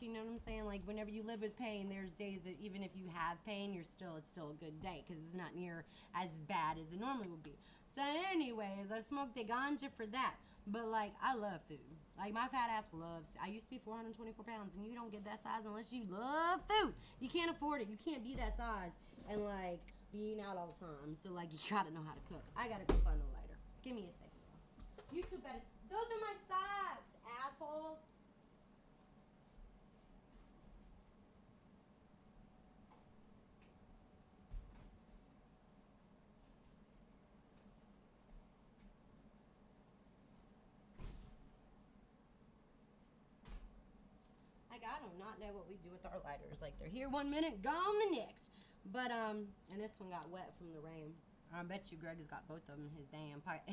You know what I'm saying? Like, whenever you live with pain, there's days that even if you have pain, it's still a good day because it's not near as bad as it normally would be. So anyways, I smoked the ganja for that. But like, I love food. Like, my fat ass loves. I used to be 424 pounds, and you don't get that size unless you love food. You can't afford it. You can't be that size and like be eating out all the time. So like, you gotta know how to cook. I gotta go find a lighter. Give me a second. You two better. Those are my socks, assholes. Like, I do not know what we do with our lighters. Like, they're here 1 minute, gone the next. But, and this one got wet from the rain. I bet you Greg has got both of them in his damn pocket.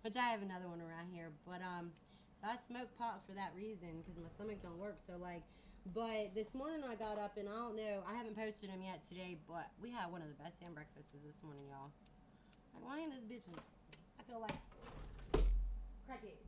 Which I have another one around here. But, so I smoke pot for that reason, because my stomach don't work. So, like, but this morning I got up, and I don't know, I haven't posted them yet today, but we had one of the best damn breakfasts this morning, y'all. Like, why ain't this bitch, I feel like, crackhead.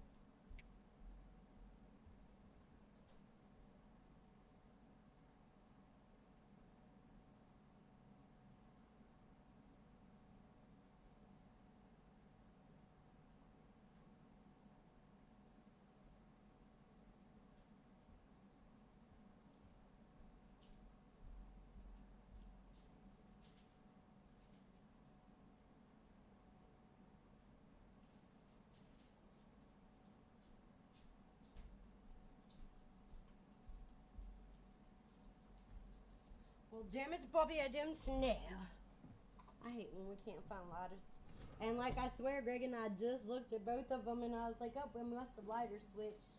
Well, damn it, Bobby, I didn't know. I hate when we can't find lighters. And like, I swear, Greg and I just looked at both of them, and I was like, oh, we must have lighter switched.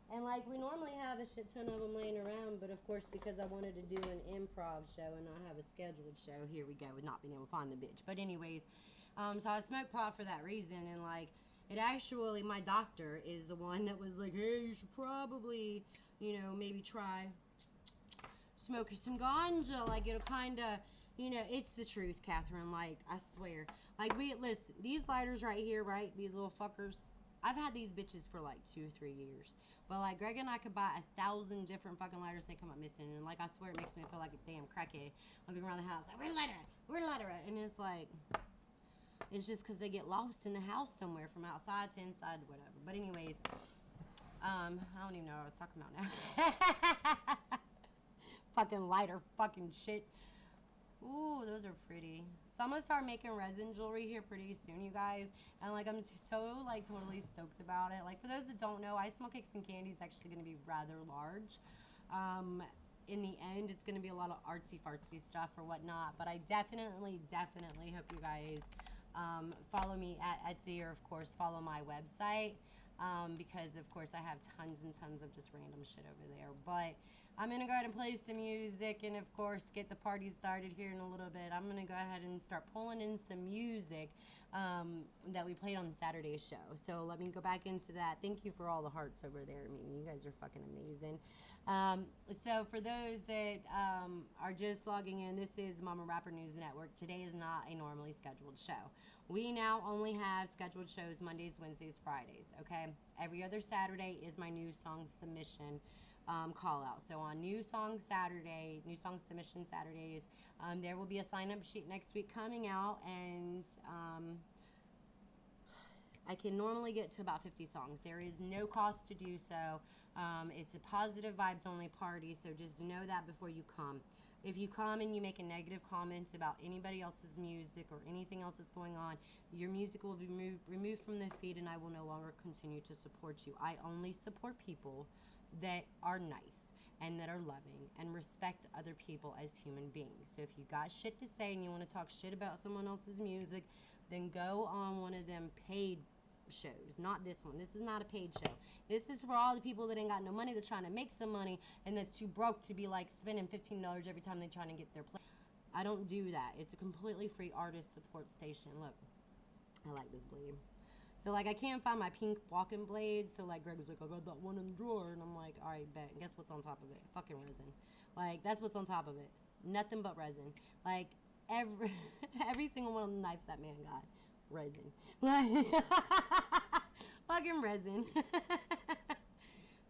And like, we normally have a shit ton of them laying around, but of course, because I wanted to do an improv show and not have a scheduled show, here we go with not being able to find the bitch. But anyways, so I smoked pot for that reason, and like, it actually, my doctor is the one that was like, hey, you should probably, you know, maybe try smoking some ganja. Like, it'll kind of, you know, it's the truth, Catherine. Like, I swear. Like, listen, these lighters right here, right? These little fuckers. I've had these bitches for like 2 or 3 years. But like, Greg and I could buy 1,000 different fucking lighters, they come up missing. And like, I swear it makes me feel like a damn crackhead looking around the house. Like, where's the lighter at? Where's the lighter at? And it's like, it's just because they get lost in the house somewhere from outside to inside, whatever. But anyways, I don't even know what I was talking about now. Fucking lighter fucking shit. Ooh, those are pretty. So I'm gonna start making resin jewelry here pretty soon, you guys. And like, I'm so like totally stoked about it. Like, for those that don't know, Ice Small Cakes and Candy is actually gonna be rather large. In the end, it's gonna be a lot of artsy fartsy stuff or whatnot. But I definitely hope you guys follow me at Etsy, or of course follow my website. Because of course I have tons and tons of just random shit over there. But I'm gonna go ahead and play some music, and of course get the party started here in a little bit. I'm gonna go ahead and start pulling in some music that we played on Saturday's show. So let me go back into that. Thank you for all the hearts over there. I mean, you guys are fucking amazing. So for those that are just logging in, this is Mama Rapper News Network. Today is not a normally scheduled show. We now only have scheduled shows Mondays, Wednesdays, Fridays, okay? Every other Saturday is my new song submission call out. So on new song submission Saturdays, there will be a sign up sheet next week coming out, and I can normally get to about 50 songs. There is no cost to do so. It's a positive vibes only party, so just know that before you come. If you come and you make a negative comment about anybody else's music or anything else that's going on, your music will be removed from the feed, and I will no longer continue to support you. I only support people that are nice and that are loving and respect other people as human beings. So if you got shit to say and you want to talk shit about someone else's music, then go on one of them paid shows. Not this one. This is not a paid show. This is for all the people that ain't got no money, that's trying to make some money, and that's too broke to be like spending $15 every time they're trying to get their play. I don't do that. It's a completely free artist support station. Look, I like this blade. So like, I can't find my pink walking blade, so like Greg was like, I got that one in the drawer, and I'm like, all right, bet. And guess what's on top of it? Fucking resin. Like, that's what's on top of it. Nothing but resin. Like, every single one of the knives that man got, resin. Like, fucking resin.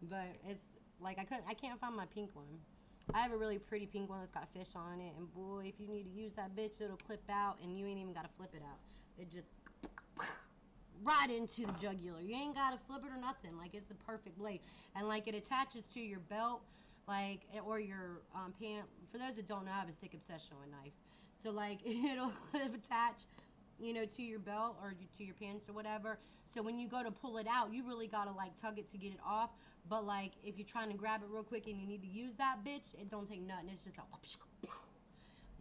But it's like I can't find my pink one. I have a really pretty pink one that's got fish on it, and boy, if you need to use that bitch, it'll clip out, and you ain't even gotta flip it out. It just right into the jugular. You ain't gotta flip it or nothing. Like, it's a perfect blade, and like it attaches to your belt, like, or your pant. For those that don't know, I have a sick obsession with knives. So like it'll attach, you know, to your belt or to your pants or whatever. So when you go to pull it out, you really gotta like tug it to get it off. But like if you're trying to grab it real quick and you need to use that bitch, it don't take nothing. It's just a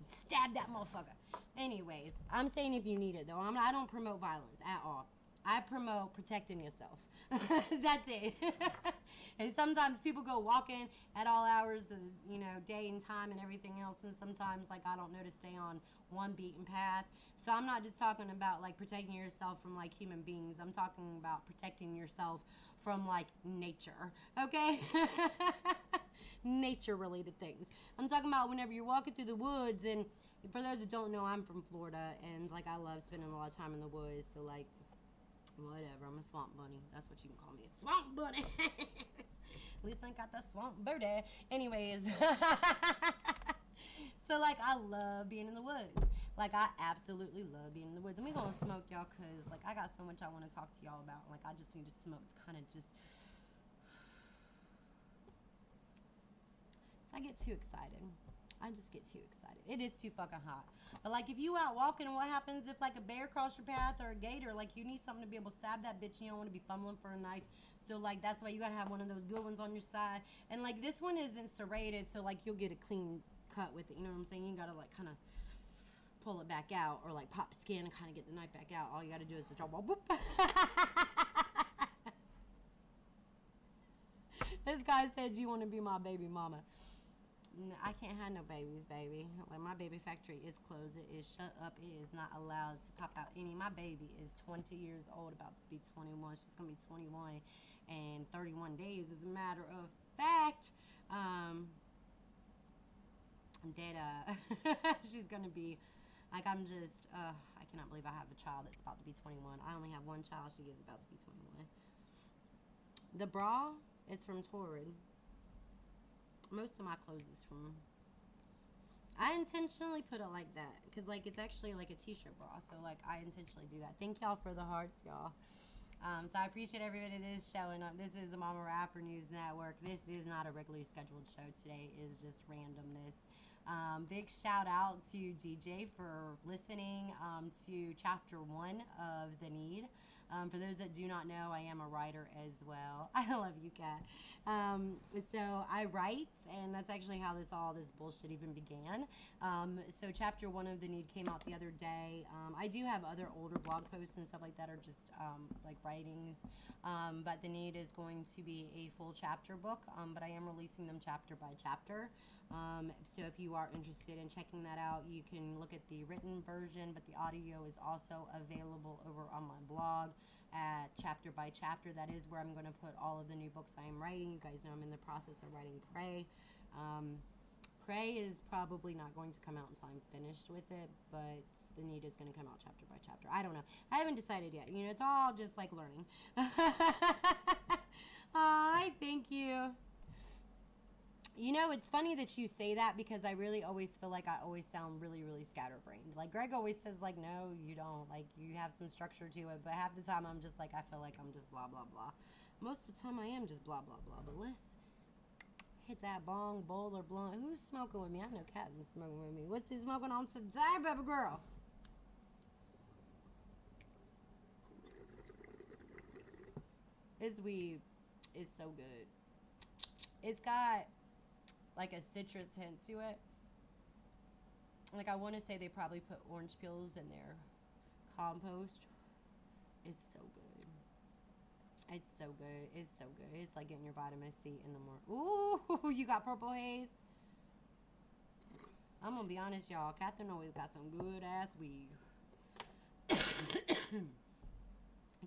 stab that motherfucker. Anyways, I'm saying if you need it though. I don't promote violence at all. I promote protecting yourself. That's it. And sometimes people go walking at all hours of, you know, day and time and everything else, and sometimes like I don't know to stay on one beaten path. So I'm not just talking about like protecting yourself from like human beings. I'm talking about protecting yourself from like nature. Okay? Nature related things. I'm talking about whenever you're walking through the woods, and for those that don't know, I'm from Florida, and like I love spending a lot of time in the woods. So like whatever, I'm a swamp bunny. That's what you can call me, a swamp bunny. At least I ain't got that swamp booty. Anyways, so like I love being in the woods. Like I absolutely love being in the woods. And we gonna smoke, y'all, cause like I got so much I want to talk to y'all about. Like I just need to smoke to kind of just. So I get too excited. I just get too excited. It is too fucking hot. But like if you out walking, and what happens if like a bear cross your path or a gator? Like you need something to be able to stab that bitch. You don't want to be fumbling for a knife. So like that's why you gotta have one of those good ones on your side. And like this one isn't serrated, so like you'll get a clean cut with it. You know what I'm saying? You gotta like kind of pull it back out, or like pop skin and kind of get the knife back out. All you gotta do is just drop. Whoop. This guy said you want to be my baby mama. No, I can't have no babies, baby. Like my baby factory is closed. It is shut up. It is not allowed to pop out any. My baby is 20 years old, about to be 21. She's gonna be 21 in 31 days. As a matter of fact, she's gonna be like, I'm just I cannot believe I have a child that's about to be 21. I only have one child. She is about to be 21. The bra is from Torrid. Most of my clothes is from. I intentionally put it like that because like it's actually like a t-shirt bra, so like I intentionally do that. Thank y'all for the hearts, y'all. So I appreciate everybody that is showing up. This is the Mama Rapper News Network. This is not a regularly scheduled show. Today is just randomness. Big shout out to DJ for listening to chapter 1 of The Need. For those that do not know, I am a writer as well. I love you, Kat. So I write, and that's actually how this bullshit even began. So chapter 1 of The Need came out the other day. I do have other older blog posts and stuff like that, or just like writings. But The Need is going to be a full chapter book, but I am releasing them chapter by chapter. So if you are interested in checking that out, you can look at the written version, but the audio is also available over on my blog at chapter by chapter. That is where I'm going to put all of the new books I am writing. You guys know I'm in the process of writing Prey. Prey is probably not going to come out until I'm finished with it, but The Need is going to come out chapter by chapter. I don't know. I haven't decided yet. You know, it's all just like learning. Hi, thank you. You know, it's funny that you say that because I really always feel like I always sound really, really scatterbrained. Like, Greg always says, like, no, you don't. Like, you have some structure to it. But half the time, I'm just like, I feel like I'm just blah, blah, blah. Most of the time, I am just blah, blah, blah. But let's hit that bong, bowl, or blunt. Who's smoking with me? I know Captain's smoking with me. What's he smoking on today, baby girl? This weed is so good. It's got like a citrus hint to it. Like I want to say they probably put orange peels in their compost. It's so good. It's so good. It's so good. It's like getting your vitamin C in the morning. Ooh, you got purple haze. I'm gonna be honest, y'all. Catherine always got some good ass weed.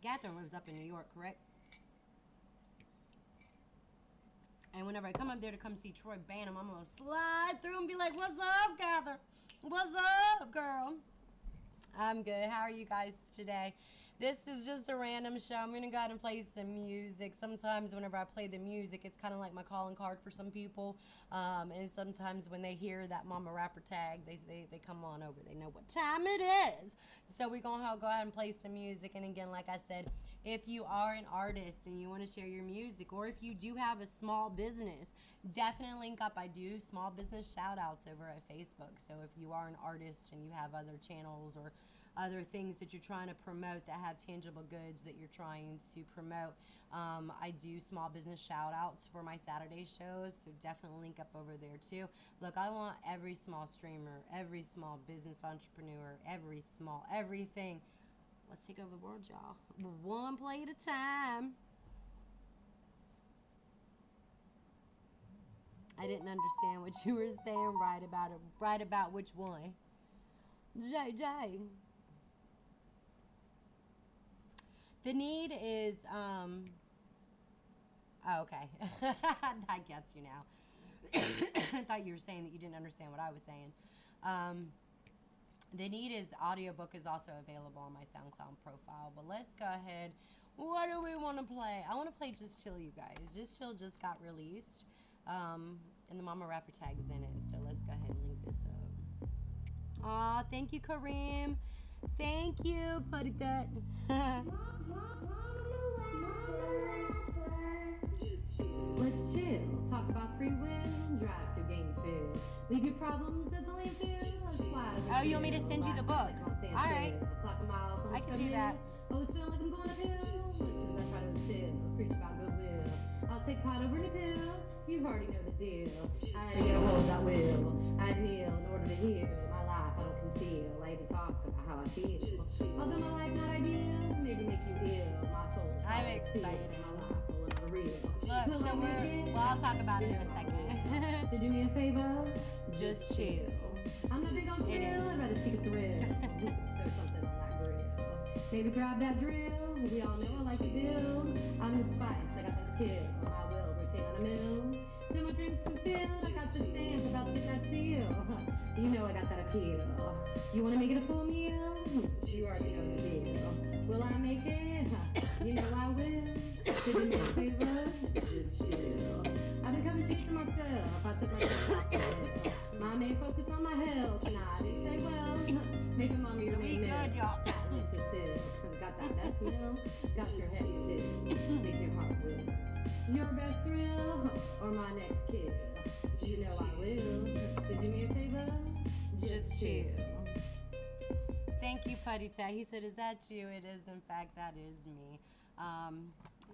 Catherine lives up in New York, correct? And whenever I come up there to come see Troy Banham, I'm going to slide through and be like, what's up, Catherine? What's up, girl? I'm good. How are you guys today? This is just a random show. I'm gonna go ahead and play some music. Sometimes whenever I play the music, it's kind of like my calling card for some people. And sometimes when they hear that Mama Rapper tag, they come on over. They know what time it is. So we're gonna go ahead and play some music. And again, like I said, if you are an artist and you want to share your music, or if you do have a small business, definitely link up. I do small business shout outs over at Facebook. So if you are an artist and you have other channels or other things that you're trying to promote that have tangible goods that you're trying to promote, I do small business shout outs for my Saturday shows, so definitely link up over there too. Look, I want every small streamer, every small business entrepreneur, everything. Let's take over the world, y'all. One play at a time. I didn't understand what you were saying right about it. Right about which one? JJ. The need is, oh, okay. I get you now. I thought you were saying that you didn't understand what I was saying. The need is audiobook is also available on my SoundCloud profile. But let's go ahead. What do we want to play? I want to play Just Chill, you guys. Just Chill just got released. And the Mama Rapper tag is in it. So let's go ahead and link this up. Aw, thank you, Kareem. Thank you, Putty That. Let's chill. Talk about free will. Drive through Gainesville. Leave your problems at the landfill. Oh, you want me to send you the book? All right. I can do that. Always feel like I'm going uphill. Since I try to instill, preach about goodwill. I'll take pot over any pill. You already know the deal. I had to get a hold that will. I kneel in order to heal my life. I don't conceal. I even talk about how I feel. Although my life not ideal, maybe make you ill. My soul. I'm excited. My life will never real. Look, so I'll talk about it in a second. So do me a favor, just chill. I'm not big on thrill. I'd rather seek a thrill. There's something on that grill. Maybe grab that drill. We all know I like to build. I'm the spice. I got the skill. I will retain on a mill. Till my drinks fulfilled. I got the stamp. About to get that seal. You know I got that appeal. You want to make it a full meal? You already know the deal. Will I make it? You know I will. So do me a favor, just chill. I've been coming straight to myself. I took myself off the hill. My main focus on my health. And I didn't say well. Make a mommy your main meal. Fatness yourself. Got that best meal. Got your head too. Make your heart will. Your best thrill or my next kill. You know I will. So do me a favor, just chill. Thank you, Putty Tat. He said, is that you? It is, in fact, that is me.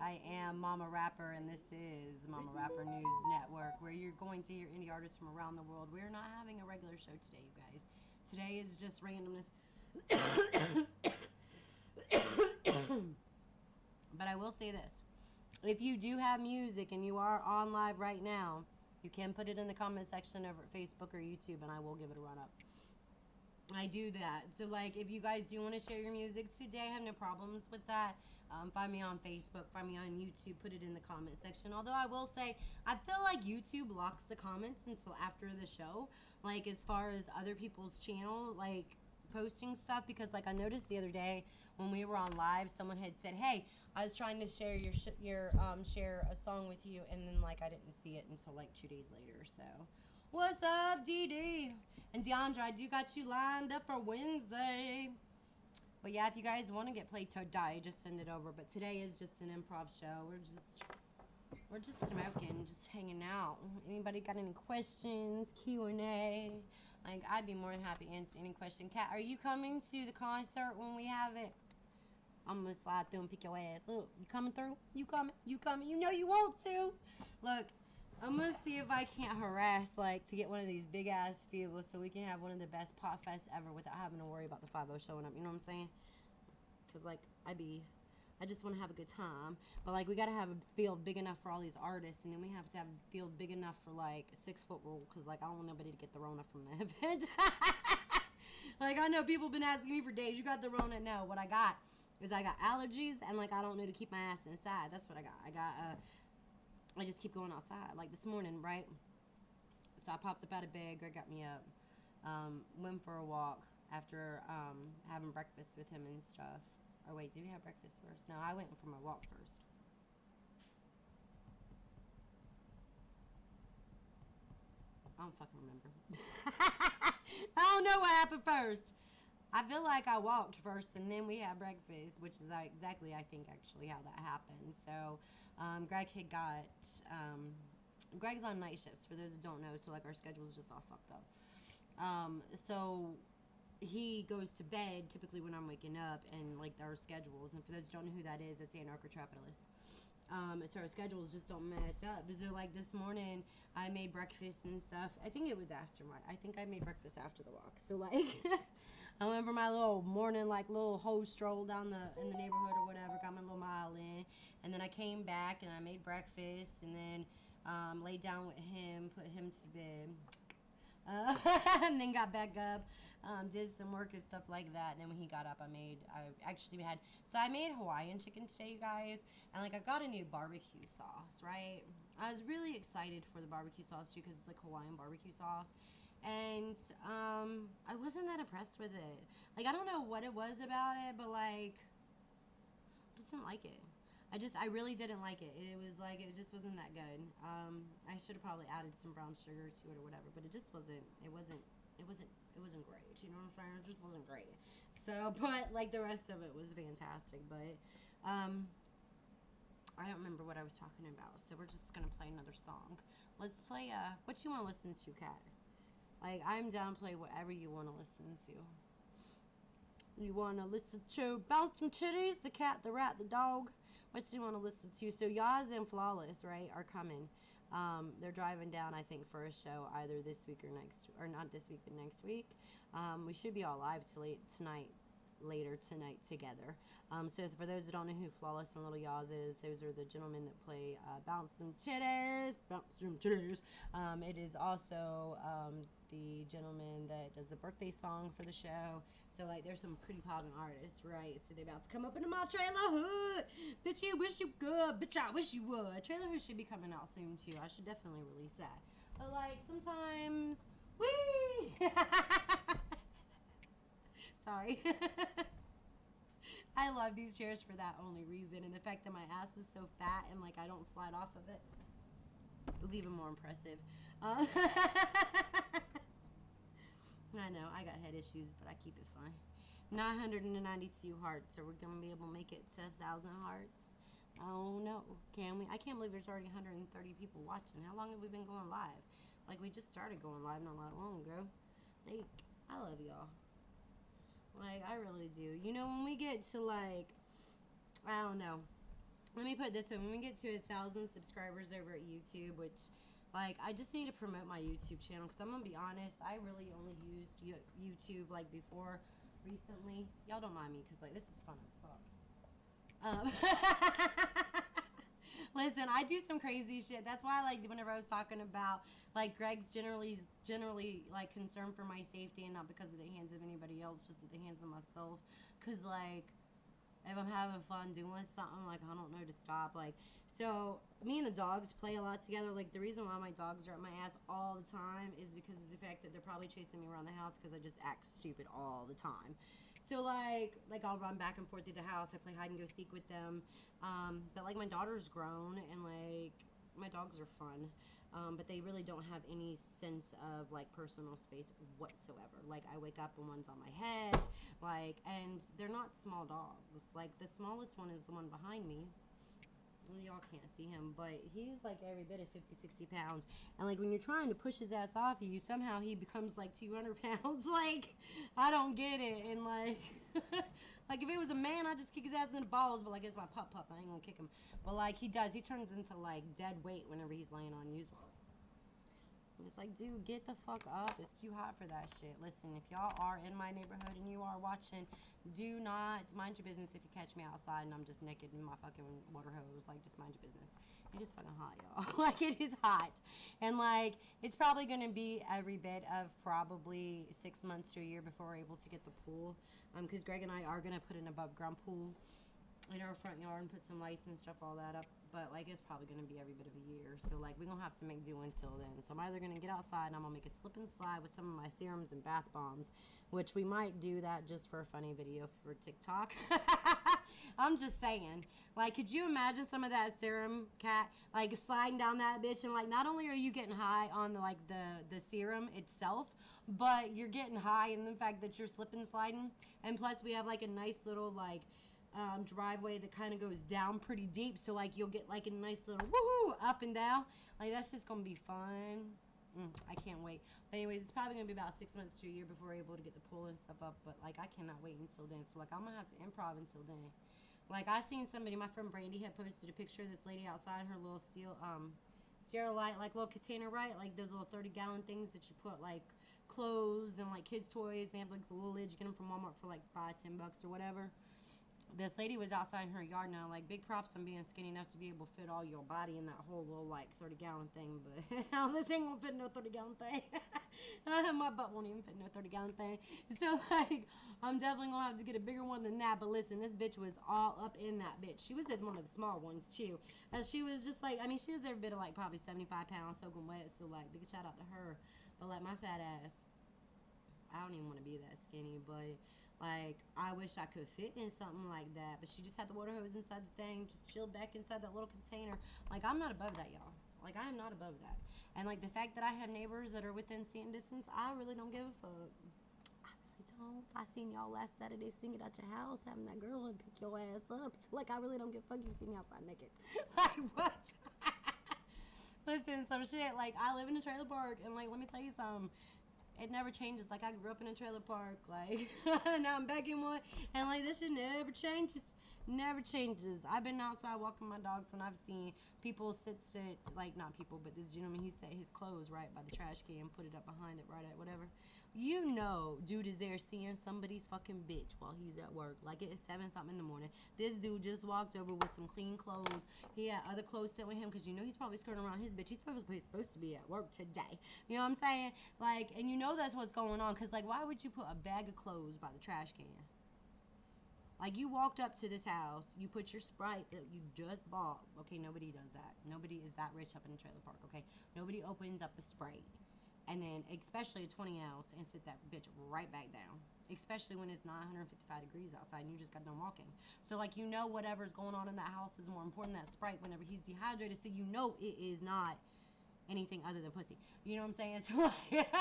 I am Mama Rapper, and this is Mama Rapper News Network, where you're going to hear indie artists from around the world. We're not having a regular show today, you guys. Today is just randomness. But I will say this. If you do have music and you are on live right now, you can put it in the comment section over at Facebook or YouTube, and I will give it a run up. I do that. So, like, if you guys do want to share your music today, I have no problems with that. Find me on Facebook, find me on YouTube, put it in the comment section. Although I will say, I feel like YouTube locks the comments until after the show. Like, as far as other people's channel, like, posting stuff. Because, like, I noticed the other day when we were on live, someone had said, hey, I was trying to share share a song with you. And then, like, I didn't see it until, like, 2 days later. So, what's up, DD? And DeAndre, I do got you lined up for Wednesday. But yeah, if you guys want to get played to die, just send it over. But today is just an improv show. We're just smoking, just hanging out. Anybody got any questions? Q&A? Like, I'd be more than happy to answer any question. Kat, are you coming to the concert when we have it? I'm gonna slide through and pick your ass up. You coming through? You coming? You coming? You know you want to. Look, I'm going to see if I can't harass, like, to get one of these big-ass vehicles so we can have one of the best pot fests ever without having to worry about the 5-0 showing up. You know what I'm saying? Because, like, I just want to have a good time. But, like, we got to have a field big enough for all these artists, and then we have to have a field big enough for, like, a 6-foot rule because, like, I don't want nobody to get the Rona from the event. Like, I know people have been asking me for days, you got the Rona? No, what I got is I got allergies, and, like, I don't know to keep my ass inside. That's what I got. I just keep going outside, like this morning, right? So I popped up out of bed, Greg got me up, went for a walk after having breakfast with him and stuff. Or wait, do we have breakfast first? No, I went for my walk first. I don't fucking remember. I don't know what happened first. I feel like I walked first and then we had breakfast, which is exactly, I think, actually how that happened. So, Greg had got, Greg's on night shifts, for those that don't know, so, like, our schedule's just all fucked up. So, he goes to bed typically when I'm waking up, and, like, our schedules, and for those that don't know who that is, it's anarcho-capitalist. So our schedules just don't match up. So, like, this morning, I made breakfast and stuff. I think it was I think I made breakfast after the walk. So, like, I went for my little morning, like, little hoe stroll down in the neighborhood or whatever, got my little mile in, and then I came back and I made breakfast, and then laid down with him, put him to bed, and then got back up, did some work and stuff like that. And then when he got up, I made Hawaiian chicken today, you guys, and, like, I got a new barbecue sauce, right? I was really excited for the barbecue sauce too, because it's like Hawaiian barbecue sauce. And I wasn't that impressed with it. Like, I don't know what it was about it, but, like, I just didn't like it. I really didn't like it. It was like, it just wasn't that good. I should have probably added some brown sugar to it or whatever, but it just wasn't great. You know what I'm saying? It just wasn't great. So, but, like, the rest of it was fantastic. But I don't remember what I was talking about. So we're just gonna play another song. Let's play what you want to listen to, Kat. Like, I'm down to play whatever you want to listen to. You want to listen to Bounce Them Titties, the cat, the rat, the dog. What do you want to listen to? So Yaz and Flawless, right, are coming. They're driving down, I think, for a show either this week or not this week, but next week. We should be all live later tonight together. So for those that don't know who Flawless and Little Yaz is, those are the gentlemen that play Bounce Them Titties, Bounce Them Titties. It is also the gentleman that does the birthday song for the show. So, like, there's some pretty poppin' artists, right? So they about to come up into my trailer hood. Bitch, you wish you could. Bitch, I wish you would. Trailer hood should be coming out soon too. I should definitely release that. But, like, sometimes, wee. Sorry. I love these chairs for that only reason, and the fact that my ass is so fat and, like, I don't slide off of it was even more impressive. I know, I got head issues, but I keep it fine. 992 hearts. Are we going to be able to make it to 1,000 hearts? Oh, no. Can we? I can't believe there's already 130 people watching. How long have we been going live? Like, we just started going live not that long ago. Like, I love y'all. Like, I really do. You know, when we get to, like, I don't know. Let me put it this way. When we get to 1,000 subscribers over at YouTube, which, like, I just need to promote my YouTube channel, because I'm going to be honest, I really only used YouTube, like, before recently. Y'all don't mind me, because, like, this is fun as fuck. Listen, I do some crazy shit. That's why, like, whenever I was talking about, like, Greg's generally, like, concerned for my safety, and not because of the hands of anybody else, just at the hands of myself. Because, like, if I'm having fun doing something, like, I don't know to stop. Like, so me and the dogs play a lot together. Like, the reason why my dogs are at my ass all the time is because of the fact that they're probably chasing me around the house because I just act stupid all the time. So, like I'll run back and forth through the house. I play hide and go seek with them. But, like, my daughter's grown, and, like, my dogs are fun. But they really don't have any sense of, like, personal space whatsoever. Like, I wake up and one's on my head, like, and they're not small dogs. Like, the smallest one is the one behind me. Y'all can't see him, but he's, like, every bit of 50, 60 pounds. And, like, when you're trying to push his ass off you, somehow he becomes, like, 200 pounds. Like, I don't get it. And, like, like, if it was a man, I'd just kick his ass in the balls. But, like, it's my pup. I ain't gonna kick him. But, like, he does. He turns into, like, dead weight whenever he's laying on you. It's like, dude, get the fuck up. It's too hot for that shit. Listen, if y'all are in my neighborhood and you are watching, do not mind your business if you catch me outside and I'm just naked in my fucking water hose. Like, just mind your business. It is fucking hot, y'all. Like, it is hot. And, like, it's probably going to be every bit of probably 6 months to a year before we're able to get the pool. Because Greg and I are going to put an above-ground pool in our front yard and put some lights and stuff, all that up. But, like, it's probably going to be every bit of a year. So, like, we're going to have to make do until then. So, I'm either going to get outside and I'm going to make a slip and slide with some of my serums and bath bombs, which we might do that just for a funny video for TikTok. I'm just saying. Like, could you imagine some of that serum, cat, like sliding down that bitch, and like not only are you getting high on the serum itself, but you're getting high in the fact that you're slipping sliding, and plus we have like a nice little like driveway that kind of goes down pretty deep, so like you'll get like a nice little woohoo up and down. Like that's just gonna be fun. I can't wait. But anyways, it's probably gonna be about 6 months to a year before we're able to get the pool and stuff up. But like I cannot wait until then. So like I'm gonna have to improv until then. Like I seen somebody, my friend Brandy had posted a picture of this lady outside her little steel Sterilite like little container, right? Like those little 30-gallon things that you put like clothes and like kids' toys. They have like the little lids. You get them from Walmart for like $5-10 or whatever. This lady was outside in her yard now. Like, big props on being skinny enough to be able to fit all your body in that whole little, like, 30-gallon thing. But hell, this ain't gonna fit no 30-gallon thing. My butt won't even fit no 30-gallon thing. So, like, I'm definitely gonna have to get a bigger one than that. But listen, this bitch was all up in that bitch. She was in one of the small ones, too. And she was just, like, I mean, she was every bit of, like, probably 75 pounds soaking wet. So, like, big shout out to her. But, like, my fat ass, I don't even want to be that skinny, but... Like, I wish I could fit in something like that. But she just had the water hose inside the thing. Just chilled back inside that little container. Like, I'm not above that, y'all. Like, I am not above that. And, like, the fact that I have neighbors that are within seeing distance, I really don't give a fuck. I really don't. I seen y'all last Saturday singing at your house, having that girl and pick your ass up. So, like, I really don't give a fuck. You see me outside naked. Like, what? Listen, some shit. Like, I live in a trailer park. And, like, let me tell you something. It never changes. Like, I grew up in a trailer park. Like, now I'm back in one. And, like, this shit never changes. Never changes. I've been outside walking my dogs, and I've seen people sit, like, not people, but this gentleman, he set his clothes right by the trash can, put it up behind it, right at whatever. You know, dude is there seeing somebody's fucking bitch while he's at work. Like, it is 7-something in the morning. This dude just walked over with some clean clothes. He had other clothes sent with him because, you know, he's probably skirting around his bitch. He's probably supposed to be at work today. You know what I'm saying? Like, and you know that's what's going on because, like, why would you put a bag of clothes by the trash can? Like, you walked up to this house, you put your Sprite that you just bought. Okay, nobody does that. Nobody is that rich up in the trailer park, okay? Nobody opens up a Sprite. And then, especially a 20 ounce, and sit that bitch right back down. Especially when it's 955 degrees outside and you just got done walking. So, like, you know whatever's going on in that house is more important than that Sprite whenever he's dehydrated. So, you know it is not anything other than pussy. You know what I'm saying?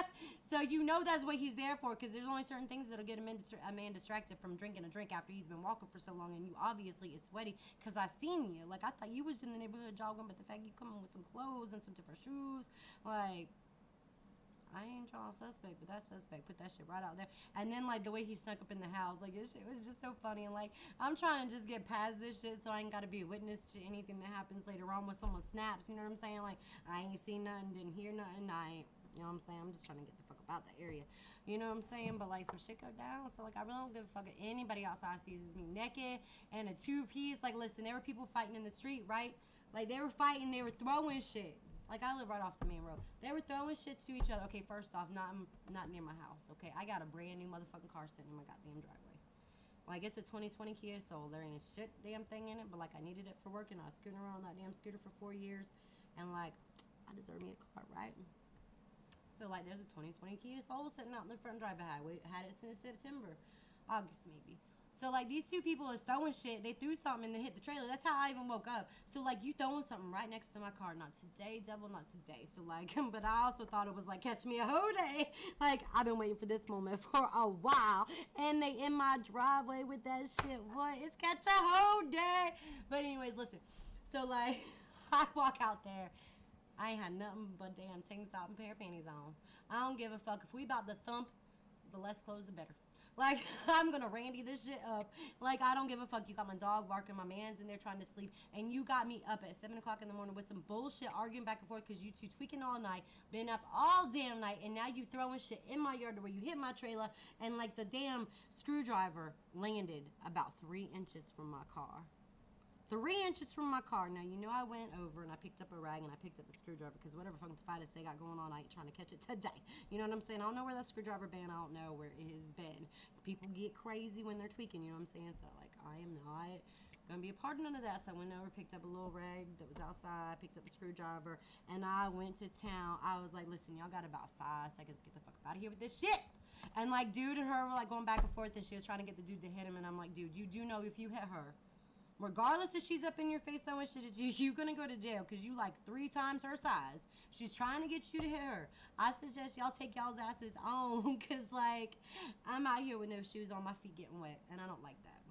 So you know that's what he's there for because there's only certain things that'll get a man distracted from drinking a drink after he's been walking for so long and you obviously is sweaty because I seen you. Like, I thought you was in the neighborhood jogging, but the fact you coming with some clothes and some different shoes, like... I ain't y'all suspect, but that's suspect. Put that shit right out there. And then, like, the way he snuck up in the house, like, this shit was just so funny. And, like, I'm trying to just get past this shit so I ain't got to be a witness to anything that happens later on when someone snaps. You know what I'm saying? Like, I ain't seen nothing, didn't hear nothing. I ain't, you know what I'm saying? I'm just trying to get the fuck up out the area. You know what I'm saying? But, like, some shit go down. So, like, I really don't give a fuck if anybody outside sees me naked and a two-piece. Like, listen, there were people fighting in the street, right? Like, they were fighting. They were throwing shit. Like, I live right off the main road. They were throwing shit to each other. Okay, first off, not near my house, okay? I got a brand new motherfucking car sitting in my goddamn driveway. Like, it's a 2020 Kia Soul. There ain't a shit damn thing in it, but, like, I needed it for work, and I was scooting around on that damn scooter for 4 years. And, like, I deserve me a car, right? So, like, there's a 2020 Kia Soul sitting out in the front driveway. I had it since September. August, maybe. So, like, these two people is throwing shit. They threw something and they hit the trailer. That's how I even woke up. So, like, you throwing something right next to my car. Not today, devil, not today. So, like, but I also thought it was, like, catch me a hoe day. Like, I've been waiting for this moment for a while. And they in my driveway with that shit. What? It's catch a hoe day. But anyways, listen. So, like, I walk out there. I ain't had nothing but damn tank top and pair of panties on. I don't give a fuck. If we about to thump, the less clothes, the better. Like, I'm going to Randy this shit up. Like, I don't give a fuck. You got my dog barking, my man's in there trying to sleep, and you got me up at 7 o'clock in the morning with some bullshit arguing back and forth because you two tweaking all night, been up all damn night, and now you throwing shit in my yard where you hit my trailer, and, like, the damn screwdriver landed about 3 inches from my car. 3 inches from my car. Now, you know I went over and I picked up a rag and I picked up a screwdriver because whatever funkifitis they got going on, I ain't trying to catch it today. You know what I'm saying? I don't know where that screwdriver been. I don't know where it has been. People get crazy when they're tweaking, you know what I'm saying? So, like, I am not going to be a part of none of that. So I went over, picked up a little rag that was outside, picked up a screwdriver, and I went to town. I was like, listen, y'all got about 5 seconds to get the fuck out of here with this shit. And, like, dude and her were, like, going back and forth, and she was trying to get the dude to hit him, and I'm like, dude, you do know if you hit her, Regardless if she's up in your face throwing shit at you, you're going to go to jail because you like 3 times her size. She's trying to get you to hit her. I suggest y'all take y'all's asses on because, like, I'm out here with no shoes on, my feet getting wet, and I don't like that.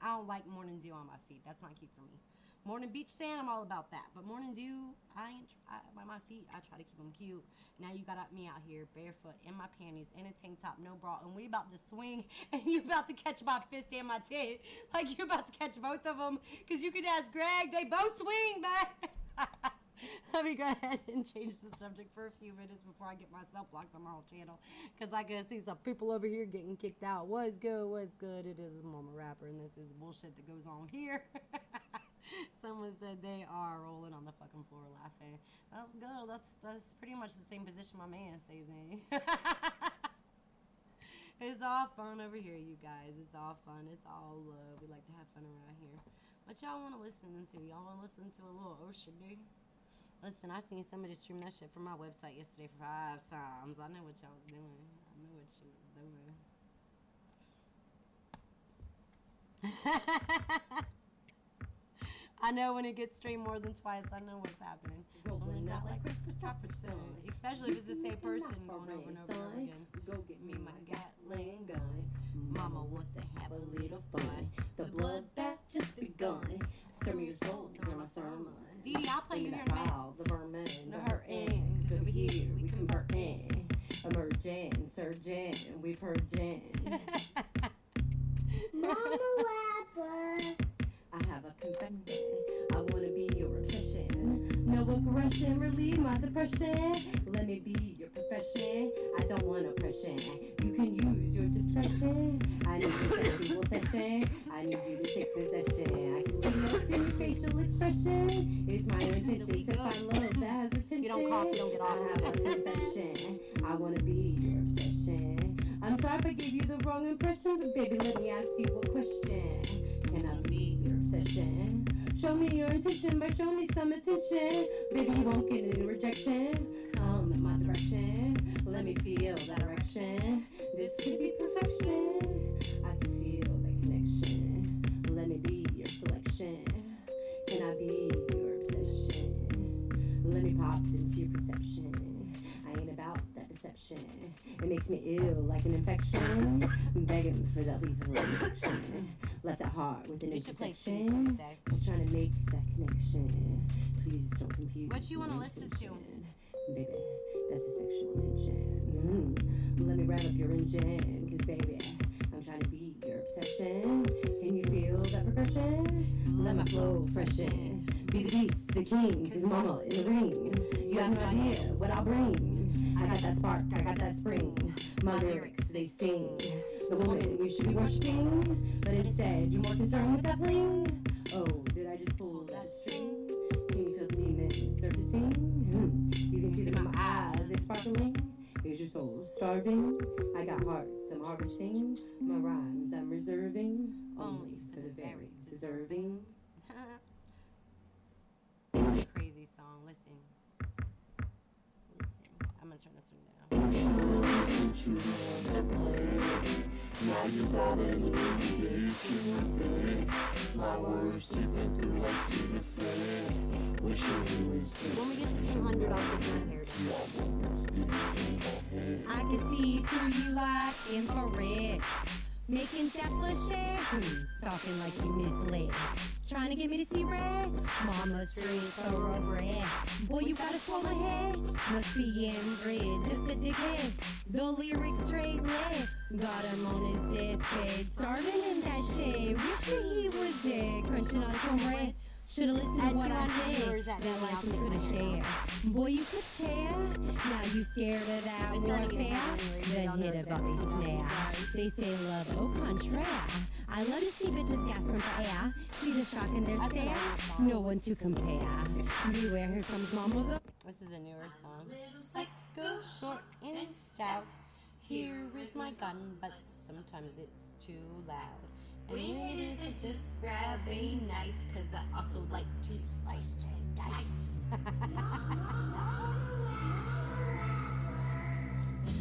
I don't like morning dew on my feet. That's not cute for me. Morning beach sand, I'm all about that. But morning dew, by my feet, I try to keep them cute. Now you got me out here barefoot in my panties, in a tank top, no bra, and we about to swing, and you about to catch my fist and my tit. Like you about to catch both of them. Because you can ask Greg, they both swing, man. Let me go ahead and change the subject for a few minutes before I get myself blocked on my own channel. Because I can see some people over here getting kicked out. What's good? What's good? It is Mama Rapper, and this is bullshit that goes on here. Someone said they are rolling on the fucking floor laughing. That's good. That's pretty much the same position my man stays in. It's all fun over here, you guys. It's all fun. It's all love. We like to have fun around here. What y'all want to listen to? Y'all want to listen to a little Ocean D? Listen, I seen somebody stream that shit from my website yesterday for 5 times. I know what y'all was doing. I knew what you was doing. I know when it gets streamed more than twice, I know what's happening. Rolling out like Chris Christopherson. Especially if it's the same person going over and over again. Go get me my Gatling gun. Mama wants to have a little fun. The bloodbath just begun. Serve me your soul, hear my sermon. Dee Dee, I'll play you here in a minute. The vermin, the hurtin'. Cause over here we convertin'. Emerging, surging, we purging. Mama Rapper. I have a confession. I wanna be your obsession. No aggression, relieve my depression. Let me be your profession. I don't want oppression. You can use your discretion. I need your sexual session. I need you to take possession. I can see no facial expression. It's my intention to find love that has retention. You don't cough, you don't get off. I have a confession. I wanna be your obsession. I'm sorry if I gave you the wrong impression, but baby, let me ask you a question. Can I be your obsession? Show me your intention by showing me some attention. Baby, you won't get any rejection. Come in my direction. Let me feel that erection. This could be perfection. I can feel that connection. Let me be your selection. Can I be your obsession? Let me pop into your perception. I ain't about that deception. It makes me ill like an infection. I'm begging for that lethal injection. Left that heart with an intersection. Just trying to make that connection. Please don't confuse. What you want to listen to? Baby, that's a sexual tension. Let me rev up your engine. Cause baby, I'm trying to be your obsession. Can you feel that progression? Let my flow freshen. Be the beast, the king. Cause mama in the ring. You have no idea what I'll bring. I got that spark, I got that spring. My lyrics, they sting. The woman you should be worshiping, but instead you're more concerned with that bling. Oh, did I just pull that string? Can you feel the demons surfacing? You can see them in my eyes, they sparkling. Is your soul starving? I got hearts I'm harvesting. My rhymes I'm reserving only for the very deserving. Crazy song. Listen. I'm gonna turn this one down. Now you got it in the my words seeping through like to the fan. Wishing you was When we get to 200, I'll give my hair down. I can see through you like infrared. Making Tesla shit, talking like you misled. Trying to get me to see red, mama straight thoroughbred. Boy, you got a swollen head, must be inbred. Just a dickhead, the lyrics straight led. Got him on his dead bed, starving in that shade. Wishing he was dead, crunching on some bread. Should've listened to what I said, that life we could've shared. Boy, you could tear, now you scared of that warfare. Then hit a very snare. They say love au contraire. I love to see bitches gasping for air. See the shock in their stare, no one to compare. Beware, here comes mama. This is a newer song. Psycho, short and stout. Here is my gun, but sometimes it's too loud. And it isn't just grab a knife, cause I also like to slice and dice.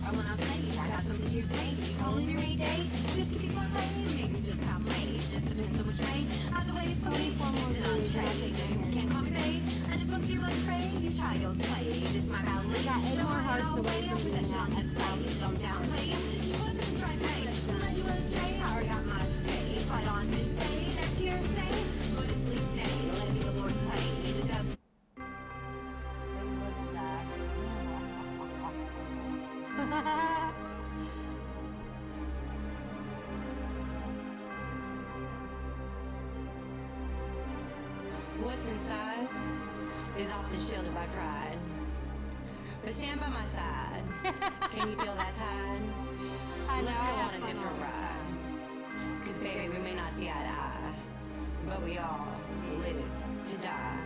I went outside, you guys. got something to say. Calling your Mayday. Just keep it playing. Maybe just how played. Just depends on which way. Either way, it's funny. It's an untrade. Can't call me babe. I just want to see your legs pray. You child's play. This my ballet. We got 8 more hearts away from you. you. That shit on display. Don't downplay. You want to try pay. Unless you want to stray. I already got my say. Slide on this day. That's hearsay. But it's sleep day. Let it be the Lord's way. The devil. What's inside is often shielded by pride. But stand by my side. Can you feel that tide? Let's go on a different ride. Cause baby, we may not see eye to eye, but we all live to die.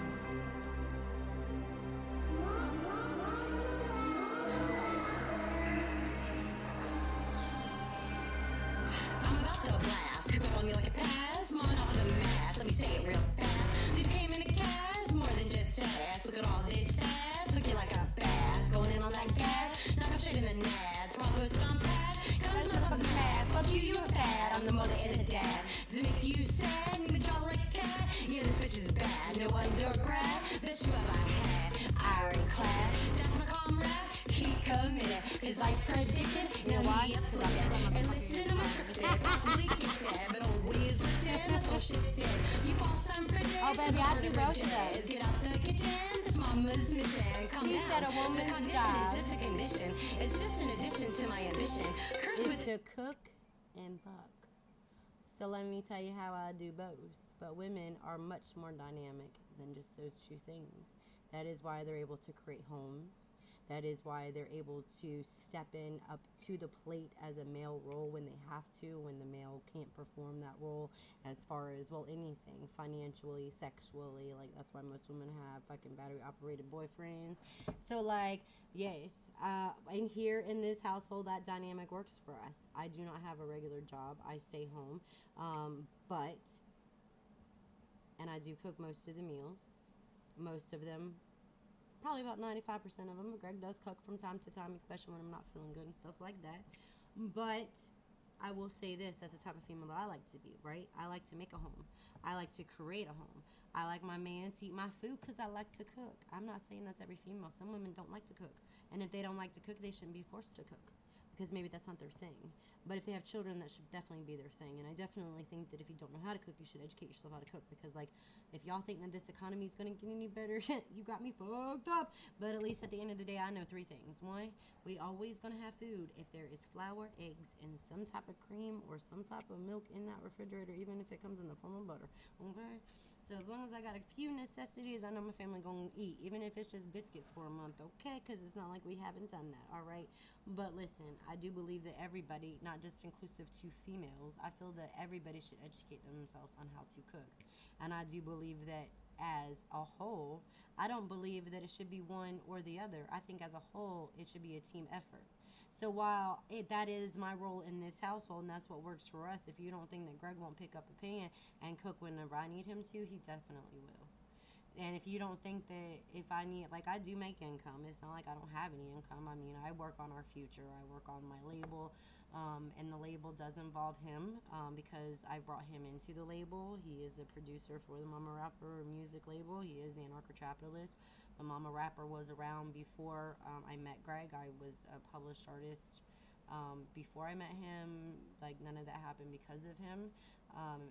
I'm about to blast. Creep up on you like a pass. Mowing off the mask. Let me say it real fast. You came in a cast, more than just ass. Look at all this ass. Look you like a bass. Going in on that gas. Knock up straight in the nads. Prop post on pad. Got those motherfuckers mad. Fuck you a fad. I'm the mother and the dad. Does it make you sad? You draw like a cat. Yeah, this bitch is bad. No undergrad. Bet you ever had. Ironclad. That's my comrade. Keep committed. Cause like predicted. Now we afflicted. And listen to my scripted. Possibly gifted. But always lifted. That's all shit did. You false and frigid. Oh, baby, I do both of those. Get out the kitchen. This mama's mission. Come He down. said a woman's The condition job is just a condition. It's just an addition to my ambition. Curse is with to cook and fuck. So let me tell you how I do both. But women are much more dynamic than just those two things. That is why they're able to create homes. That is why they're able to step in up to the plate as a male role when they have to, when the male can't perform that role as far as, well, anything, financially, sexually. Like, that's why most women have fucking battery-operated boyfriends. So, like, yes, and here in this household, that dynamic works for us. I do not have a regular job. I stay home. And I do cook most of the meals. Most of them, probably about 95% of them. Greg does cook from time to time, especially when I'm not feeling good and stuff like that. But I will say this, as the type of female that I like to be, right? I like to make a home. I like to create a home. I like my man to eat my food because I like to cook. I'm not saying that's every female. Some women don't like to cook. And if they don't like to cook, they shouldn't be forced to cook, because maybe that's not their thing. But if they have children, that should definitely be their thing. And I definitely think that if you don't know how to cook, you should educate yourself how to cook. Because, like, if y'all think that this economy is going to get any better, you got me fucked up. But at least at the end of the day, I know 3 things. 1, we always going to have food if there is flour, eggs, and some type of cream or some type of milk in that refrigerator, even if it comes in the form of butter. Okay? So as long as I got a few necessities, I know my family going to eat, even if it's just biscuits for a month, okay? Because it's not like we haven't done that, all right? But listen, I do believe that everybody, not just inclusive to females, I feel that everybody should educate themselves on how to cook. And I do believe that as a whole, I don't believe that it should be one or the other. I think as a whole, it should be a team effort. So while that is my role in this household, and that's what works for us, if you don't think that Greg won't pick up a pan and cook whenever I need him to, he definitely will. And if you don't think that if I need, like, I do make income. It's not like I don't have any income. I mean, I work on our future. I work on my label, and the label does involve him, because I brought him into the label. He is a producer for the Mama Rapper music label. He is an anarcho-capitalist. The Mama Rapper was around before I met Greg. I was a published artist before I met him. Like, none of that happened because of him.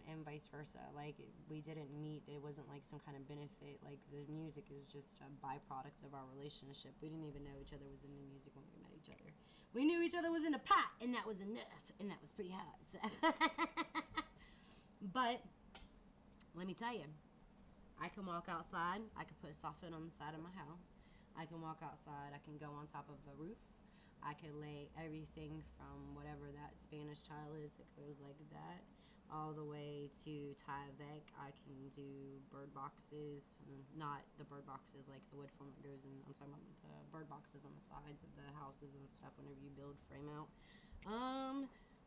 And vice versa. Like, we didn't meet. It wasn't like some kind of benefit. Like, the music is just a byproduct of our relationship. We didn't even know each other was into music when we met each other. We knew each other was into pot, and that was enough, and that was pretty hot. So. But let me tell you, I can walk outside. I can put soffit on the side of my house. I can walk outside. I can go on top of a roof. I can lay everything from whatever that Spanish tile is that goes like that, all the way to Tyvek. I can do bird boxes, not the bird boxes like the wood form that goes in. I'm talking about the bird boxes on the sides of the houses and stuff whenever you build frame out.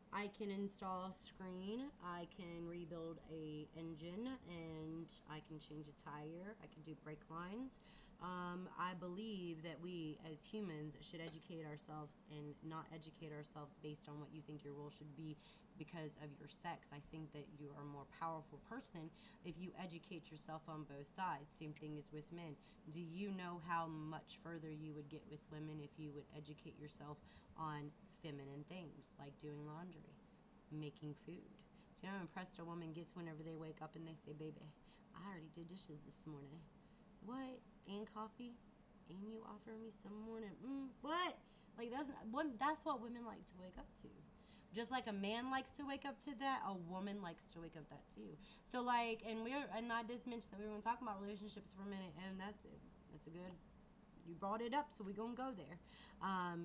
I can install a screen. I can rebuild a engine, and I can change a tire. I can do brake lines. I believe that we as humans should educate ourselves and not educate ourselves based on what you think your role should be because of your sex. I think that you are a more powerful person if you educate yourself on both sides. Same thing is with men. Do you know how much further you would get with women if you would educate yourself on feminine things like doing laundry, making food? Do you know how impressed a woman gets whenever they wake up and they say, baby, I already did dishes this morning. What? And coffee? And you offer me some morning? What? Like, that's what women like to wake up to. Just like a man likes to wake up to that, a woman likes to wake up that too. So like, and I just mentioned that we were going to talk about relationships for a minute, and that's it. That's a good, you brought it up, so we're going to go there.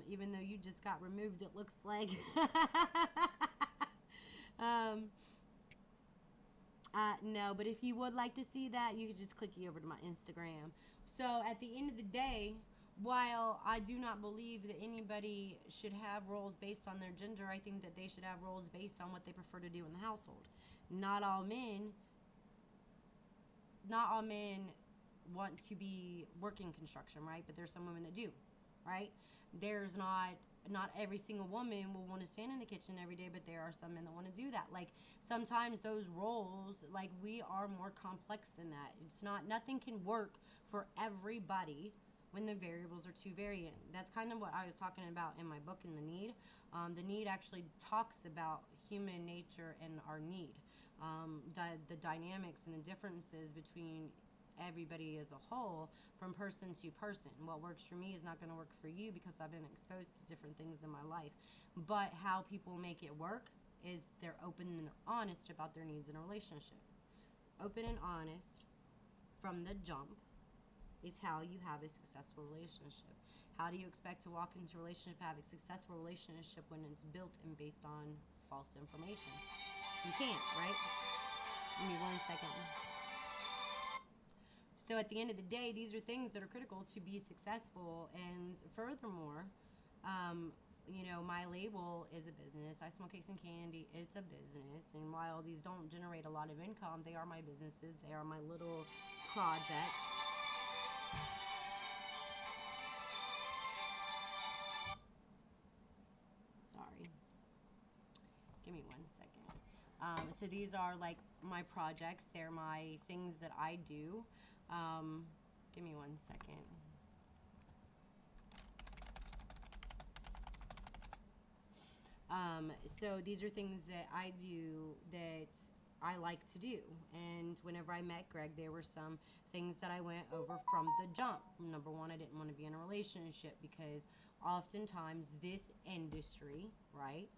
Even though you just got removed, it looks like. No, but if you would like to see that, you could just click over to my Instagram. So at the end of the day, while I do not believe that anybody should have roles based on their gender, I think that they should have roles based on what they prefer to do in the household. Not all men want to be working construction, right? But there's some women that do, right? There's not every single woman will want to stand in the kitchen every day, but there are some men that want to do that. Like, sometimes those roles, like, we are more complex than that. It's not, nothing can work for everybody when the variables are too variant. That's kind of what I was talking about in my book, In the Need. The Need actually talks about human nature and our need. The dynamics and the differences between everybody as a whole, from person to person. What works for me is not going to work for you because I've been exposed to different things in my life. But how people make it work is they're open and they're honest about their needs in a relationship. Open and honest from the jump is how you have a successful relationship. How do you expect to walk into a relationship, have a successful relationship when it's built and based on false information? You can't, right? Give me 1 second. So at the end of the day, these are things that are critical to be successful. And furthermore, my label is a business. I Smell Cakes and Candy. It's a business. And while these don't generate a lot of income, they are my businesses. They are my little projects. Sorry. Give me 1 second. So these are like my projects. They're my things that I do. Give me 1 second. So these are things that I do that I like to do. And whenever I met Greg, there were some things that I went over from the jump. Number one, I didn't want to be in a relationship because oftentimes this industry, right,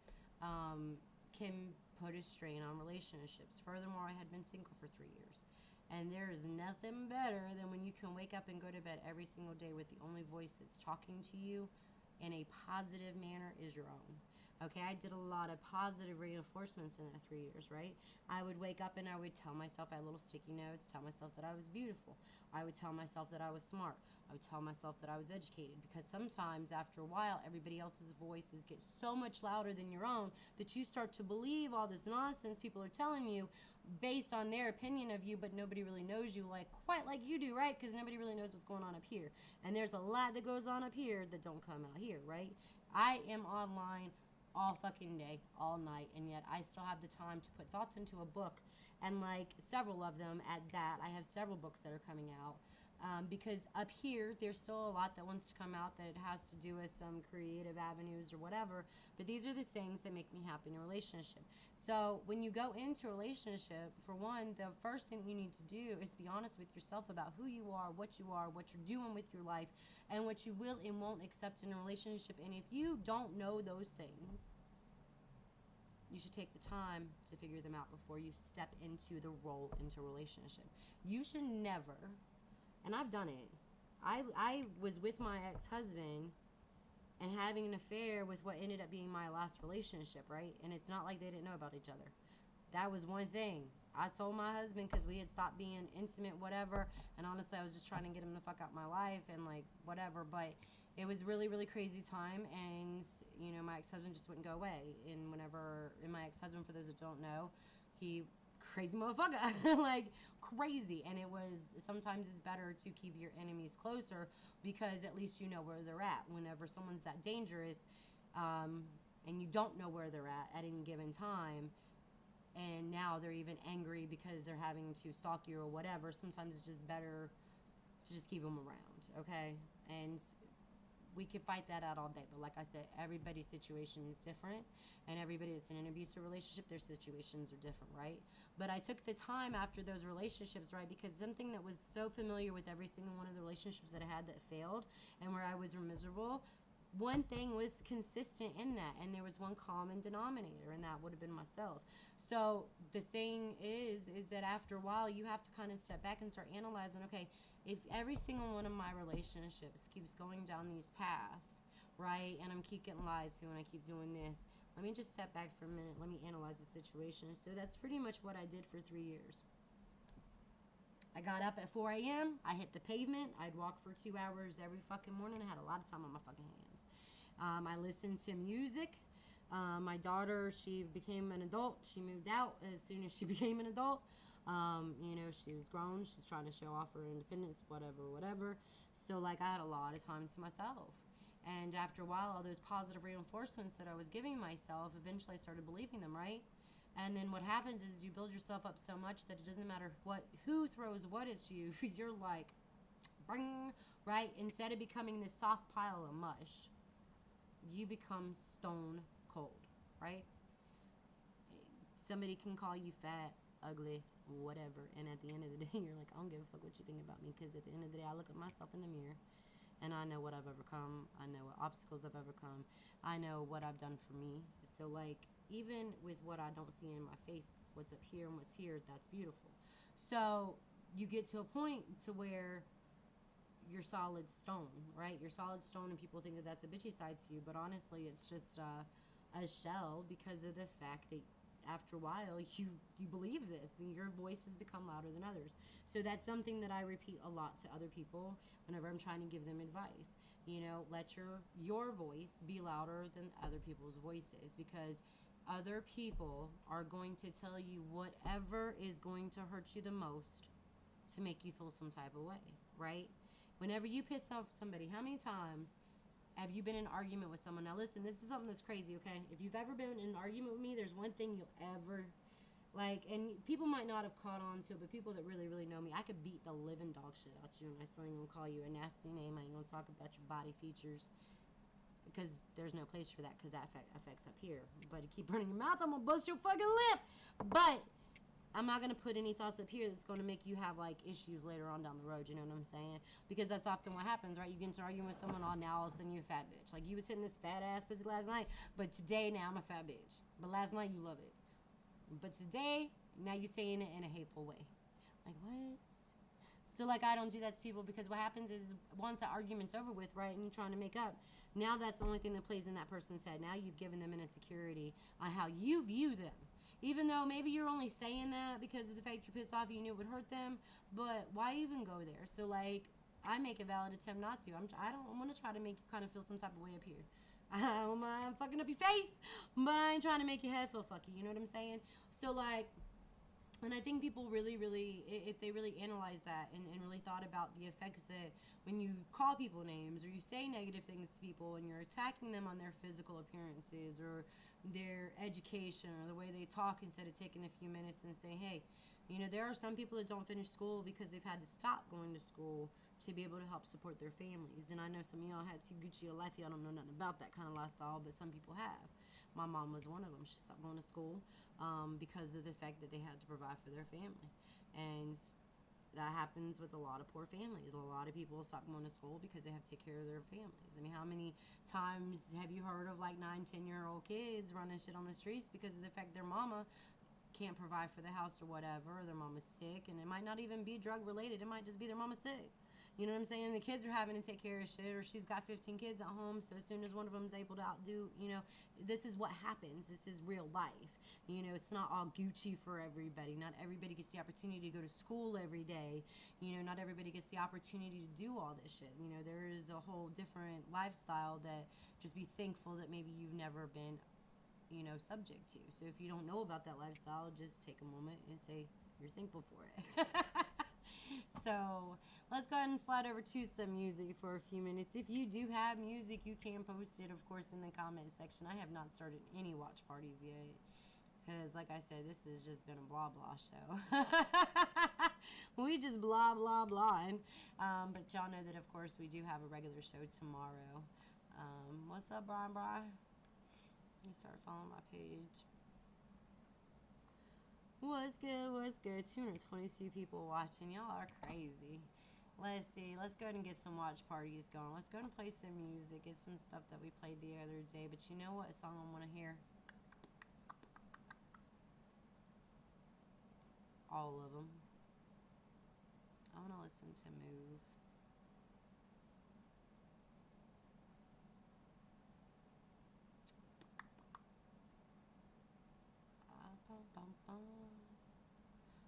can put a strain on relationships. Furthermore, I had been single for 3 years. And there is nothing better than when you can wake up and go to bed every single day with the only voice that's talking to you in a positive manner is your own. Okay, I did a lot of positive reinforcements in that 3 years, right? I would wake up and I would tell myself, I had little sticky notes, tell myself that I was beautiful. I would tell myself that I was smart. I would tell myself that I was educated, because sometimes after a while, everybody else's voices get so much louder than your own that you start to believe all this nonsense people are telling you based on their opinion of you, but nobody really knows you quite like you do, right? Because nobody really knows what's going on up here. And there's a lot that goes on up here that don't come out here, right? I am online all fucking day, all night, and yet I still have the time to put thoughts into a book, and several of them at that. I have several books that are coming out, because up here there's still a lot that wants to come out that has to do with some creative avenues or whatever, but these are the things that make me happy in a relationship. So when you go into a relationship, for one, the first thing you need to do is be honest with yourself about who you are, what you're doing with your life, and what you will and won't accept in a relationship. And if you don't know those things, you should take the time to figure them out before you step into the role into a relationship. You should never, and I've done it, I was with my ex-husband and having an affair with what ended up being my last relationship, right? And it's not like they didn't know about each other. That was one thing. I told my husband because we had stopped being intimate, whatever, and honestly, I was just trying to get him the fuck out of my life and whatever, but it was really, really crazy time, and my ex-husband just wouldn't go away. And my ex-husband, for those that don't know, he crazy motherfucker. Like, crazy. And it was, sometimes it's better to keep your enemies closer, because at least you know where they're at. Whenever someone's that dangerous, and you don't know where they're at any given time, and now they're even angry because they're having to stalk you or whatever, sometimes it's just better to just keep them around, okay? And we could fight that out all day, but like I said, everybody's situation is different, and everybody that's in an abusive relationship, their situations are different, right? But I took the time after those relationships, right, because something that was so familiar with every single one of the relationships that I had that failed and where I was miserable, one thing was consistent in that, and there was one common denominator, and that would have been myself. So the thing is that after a while, you have to kind of step back and start analyzing, okay, if every single one of my relationships keeps going down these paths, right, and I'm keep getting lied to and I keep doing this, let me just step back for a minute, let me analyze the situation. So that's pretty much what I did for 3 years. I got up at 4 a.m. I hit the pavement. I'd walk for 2 hours every fucking morning. I had a lot of time on my fucking hands. I listened to music. My daughter, she became an adult. She moved out as soon as she became an adult. You know, she was grown. She's trying to show off her independence, whatever. So, like, I had a lot of time to myself. And after a while, all those positive reinforcements that I was giving myself, eventually I started believing them, right? And then what happens is you build yourself up so much that it doesn't matter who throws what at you. You're like, bring, right? Instead of becoming this soft pile of mush, you become stone cold, right? Somebody can call you fat, ugly, whatever. And at the end of the day, you're like, I don't give a fuck what you think about me. Because at the end of the day, I look at myself in the mirror, and I know what I've overcome. I know what obstacles I've overcome. I know what I've done for me. So, like, even with what I don't see in my face, what's up here and what's here, that's beautiful. So you get to a point to where you're solid stone, right? You're solid stone, and people think that that's a bitchy side to you, but honestly, it's just a shell, because of the fact that after a while, you believe this, and your voice has become louder than others. So that's something that I repeat a lot to other people whenever I'm trying to give them advice. You know, let your voice be louder than other people's voices, because other people are going to tell you whatever is going to hurt you the most to make you feel some type of way, right? Whenever you piss off somebody, how many times have you been in an argument with someone? Now listen, this is something that's crazy, okay? If you've ever been in an argument with me, there's one thing you'll ever, like, and people might not have caught on to it, but people that really, really know me, I could beat the living dog shit out you, and I still ain't gonna call you a nasty name. I ain't gonna talk about your body features, because there's no place for that, because that affects up here. But you keep running your mouth, I'm gonna bust your fucking lip. But I'm not gonna put any thoughts up here that's gonna make you have, like, issues later on down the road. You know what I'm saying? Because that's often what happens, right? You get into arguing with someone, oh, now all of a sudden you're a fat bitch. Like, you was hitting this fat ass pussy last night, but today now I'm a fat bitch. But last night you loved it. But today, now you saying it in a hateful way. Like, what? So, like, I don't do that to people, because what happens is once that argument's over with, right, and you're trying to make up, now that's the only thing that plays in that person's head. Now you've given them an insecurity on how you view them. Even though maybe you're only saying that because of the fact you're pissed off, you knew it would hurt them, but why even go there? So, like, I make a valid attempt not to. I'm going to try to make you kind of feel some type of way up here. I'm fucking up your face, but I ain't trying to make your head feel fucky. You know what I'm saying? So, like, and I think people really, really, if they really analyze that and really thought about the effects that when you call people names or you say negative things to people and you're attacking them on their physical appearances or their education or the way they talk, instead of taking a few minutes and saying, hey, you know, there are some people that don't finish school because they've had to stop going to school to be able to help support their families. And I know some of y'all had too Gucci a life. Y'all don't know nothing about that kind of lifestyle, but some people have. My mom was one of them. She stopped going to school because of the fact that they had to provide for their family. And that happens with a lot of poor families. A lot of people stop going to school because they have to take care of their families. I mean, how many times have you heard of, like, 9-10-year-old kids running shit on the streets because of the fact their mama can't provide for the house or whatever, or their mama's sick, and it might not even be drug related. It might just be their mama's sick. You know what I'm saying? The kids are having to take care of shit, or she's got 15 kids at home, so as soon as one of them's able to outdo, you know, this is what happens. This is real life. You know, it's not all Gucci for everybody. Not everybody gets the opportunity to go to school every day. You know, not everybody gets the opportunity to do all this shit. You know, there is a whole different lifestyle that just be thankful that maybe you've never been, subject to. So if you don't know about that lifestyle, just take a moment and say you're thankful for it. So let's go ahead and slide over to some music for a few minutes. If you do have music, you can post it, of course, in the comment section. I have not started any watch parties yet because, like I said, this has just been a blah blah show. We just blah blah blah. But y'all know that, of course, we do have a regular show tomorrow. What's up, Brian? Let me start following my page. What's good? 222 people watching. Y'all are crazy. Let's see. Let's go ahead and get some watch parties going. Let's go ahead and play some music. It's some stuff that we played the other day. But you know what song I want to hear? All of them. I want to listen to Move.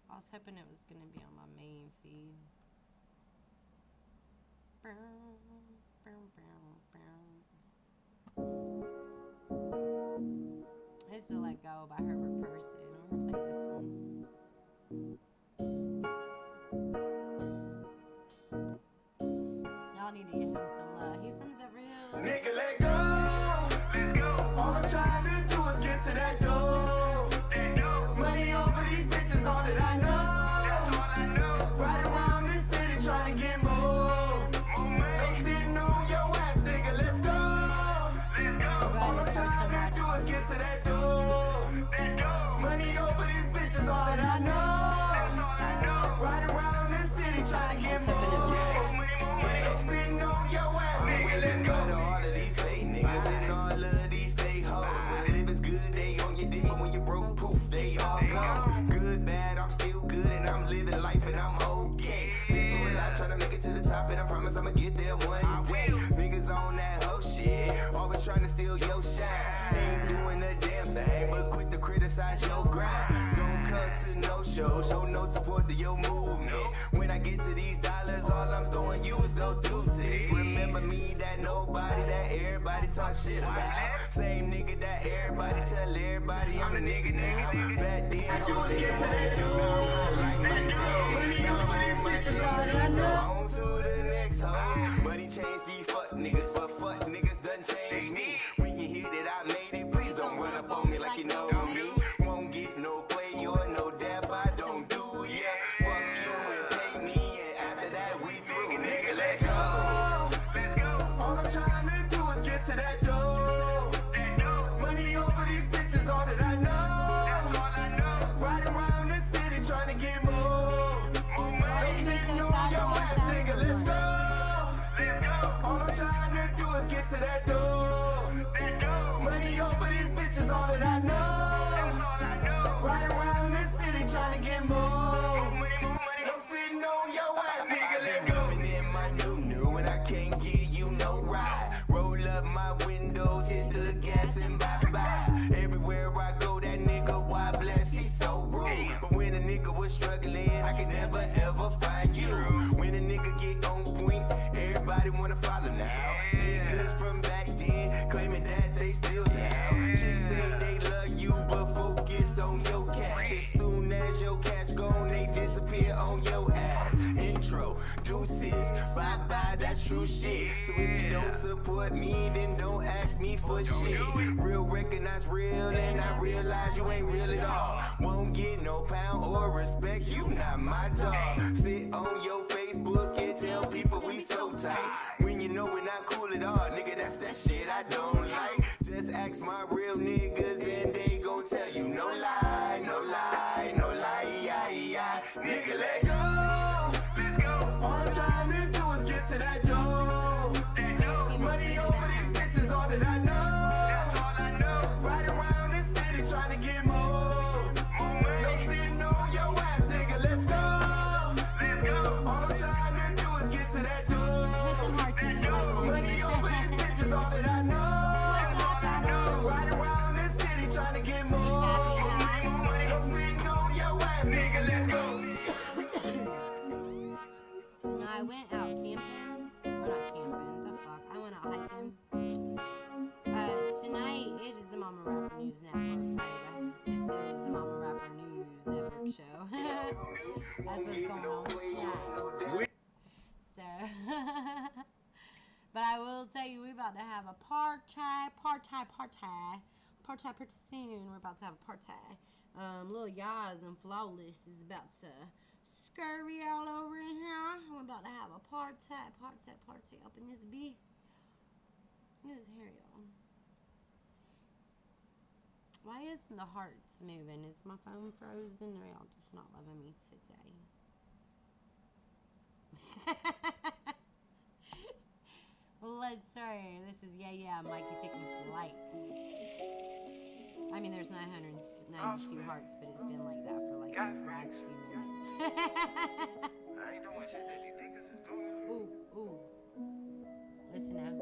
I was hoping it was going to be on my main feed. This is Let Go by Herbert Person. I'm going to play this one. Y'all need to give him some love. He from Zeville. Nigga, let go. All I'm trying to do is get to that dough. Money over these bitches, all that I know. Ride around this city trying to get more. I'm sitting on your ass, nigga, let's go. All I'm trying to do is get to that dough. Money over these bitches, all that I know. Ride around this city trying to get more. I'm sitting on your ass, nigga, let's go. All of these fake niggas and all of these fake hoes. If it's good, they on your dick. When you broke, poof, they all gone. Good, bad, I'm still good and I'm living life and I'm okay. Been through a lot, trying to make it to the top and I promise I'ma get there one day. Niggas on that whole shit, always trying to steal your shine. Ain't doing a damn thing, but quick to criticize your grind. Don't come to no show, show no support to your movement. When I get to these dollars, all I'm throwing you is those deuces. Remember me, that nobody, that everybody talk shit about. Same nigga that everybody tell everybody I'm the nigga now. Back then, I was get to that dude. Now I'm hot like money over these bitches, all that I know. On to the next hoe. Money changed these fuck niggas, but fuck niggas done changed me. When you hear that I made it, please don't run up on me like you know me. Won't get no play or no dap, I don't do, yeah. Fuck you and pay me, and after that we through. Nigga, let go. All I'm trying to do is get to that dough. Money over these bitches, all that I know. Ride around this city trying to get more. I'm sitting on your ass, nigga, let's go. All I'm trying to do is get to that dough. Money over these bitches, all that I know. Ride around this city trying to get more. I'm sitting on your ass, nigga, let's go. Living in my new and I can't give you no ride. Roll up my windows, hit the gas and bye-bye. Everywhere I go, that nigga, why bless, he's so rude. But when a nigga was struggling, I could never ever find you. When a nigga get on point, everybody wanna follow now. Niggas from back then, claiming that they still down. Chicks say they love you, but focused on your cash. As soon as your cash gone, they disappear on your ass. Intro, deuces, bye-bye, that's true shit. So if you don't support me, then don't ask me for shit. Real recognize real, and I realize you ain't real at all. Won't get no pound or respect, you not my dog. Sit on your Facebook and tell people we so tight. When you know we're not cool at all, nigga, that's that shit I don't like. Just ask my real niggas and they gon' tell you no lie, no lie, no lie, yeah. Nigga, let go. All I'm trying to do is get to that dough. Money over these bitches, all that I know. Ride around this city trying to get more. No sitting on your ass, nigga, let's go. All I'm trying to do is get to that dough. Money over these bitches, all that I know. Ride around this That's what's going on tonight. So, but I will tell you, we're about to have a party soon. We're about to have a party. Little Yaz and Flawless is about to scurry all over in here. We're about to have a party up in this bee. Look at his hair, y'all. Why isn't the hearts moving? Is my phone frozen, or y'all just not loving me today? Let's start. This is Mikey taking flight. I mean, there's 992 hearts, but it's been like that for like the last few minutes. I ain't doing shit that these niggas is doing. Ooh. Listen now.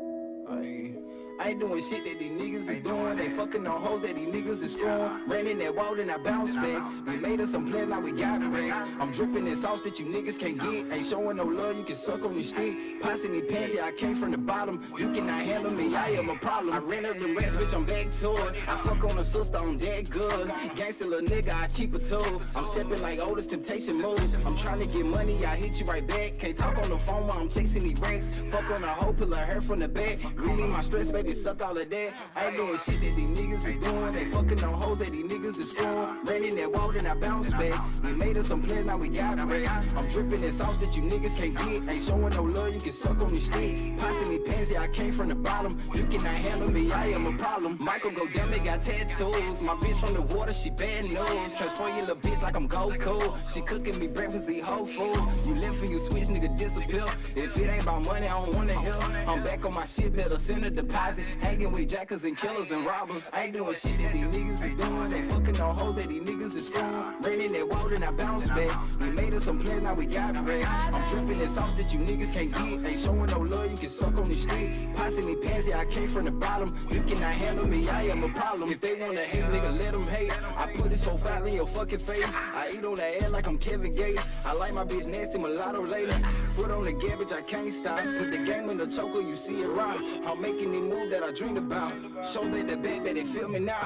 I ain't doing shit that these niggas is doing. They fucking on hoes that these niggas is screwing. Ran in that wall and I bounced back. We made us some plans, now we got racks. I'm dripping in sauce that you niggas can't get. Ain't showing no love, you can suck on the stick. Passing these pants, yeah, I came from the bottom. You cannot handle me, I am a problem. I ran up them racks, bitch, I'm back to it. I fuck on a sister, I'm that good. Gangsta little nigga, I keep a toe. I'm stepping like oldest temptation mode. I'm trying to get money, I hit you right back. Can't talk on the phone while I'm chasing these racks. Fuck on a hoe, pull her hair from the back. Relieve my stress, baby, suck all of that. I ain't doing shit that these niggas is doing. They fucking on hoes that these niggas is screwing. Ran in that wall, then I bounced back. We made us some plans, now we got racks. I'm dripping in sauce that you niggas can't get. Ain't showing no love, you can suck on the stick. Passing me pants, yeah, I came from the bottom. You cannot handle me, I am a problem. Michael go damn it, got tattoos. My bitch from the water, she bad news. Transform your little bitch like I'm Goku. She cooking me breakfast, eat whole food. You left and you switch, nigga, disappear. If it ain't about money, I don't wanna hear. I'm back on my shit, better send a deposit. Hanging with jackers and killers and robbers. I ain't doing shit that these niggas is doing. They fucking on hoes that these niggas is screwing. Ran in that wall, then I bounced back. We made us some plans, now we got racks. I'm dripping in sauce that you niggas can't get. Ain't showing no love, you can suck on the stick. Passing me pants, yeah, I came from the bottom. You cannot handle me, I am a problem. If they wanna hate, nigga, let them hate. I put this whole 5 in your fucking face. I eat on that air like I'm Kevin Gates. I like my bitch nasty mulatto lady. Foot on the garbage, I can't stop. Put the game in the choker, you see it rock. I'm making the move that I dreamed about. Show me the back, they feel me now.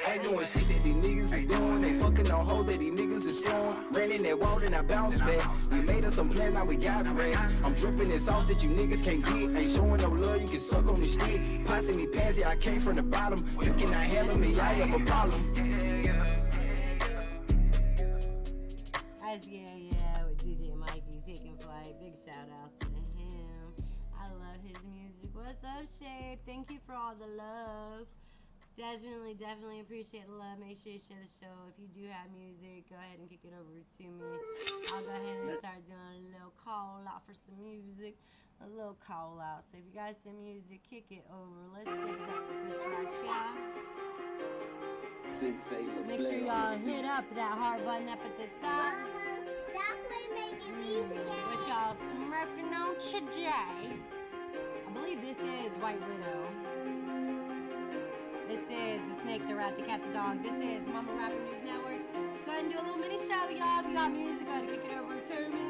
I ain't doing shit that these niggas is doing. They fucking on hoes that these niggas is screwing. Ran in that wall, then I bounced back. We made us some plans, now we got racks. I'm dripping in sauce that you niggas can't get. Ain't showing no love, you can suck on the stick. Passing me pants, yeah, I came from the bottom. You cannot handle me, I am a problem. That's with DJ Mikey taking flight. Big shout out to him. I love his music. What's up, Shape? Thank you for all the love. Definitely appreciate the love. Make sure you share the show. If you do have music, go ahead and kick it over to me. I'll go ahead and start doing a little call out for some music. A little call out. So if you guys do music, kick it over. Let's hit it up with this right, y'all. Make sure y'all hit up that heart button up at the top. What y'all smirking on today? I believe this is White Widow. This is The Snake, the Rat, the Cat, the Dog. This is Mama Rapper News Network. Let's go ahead and do a little mini show, y'all. If you got music, go ahead and kick it over to me.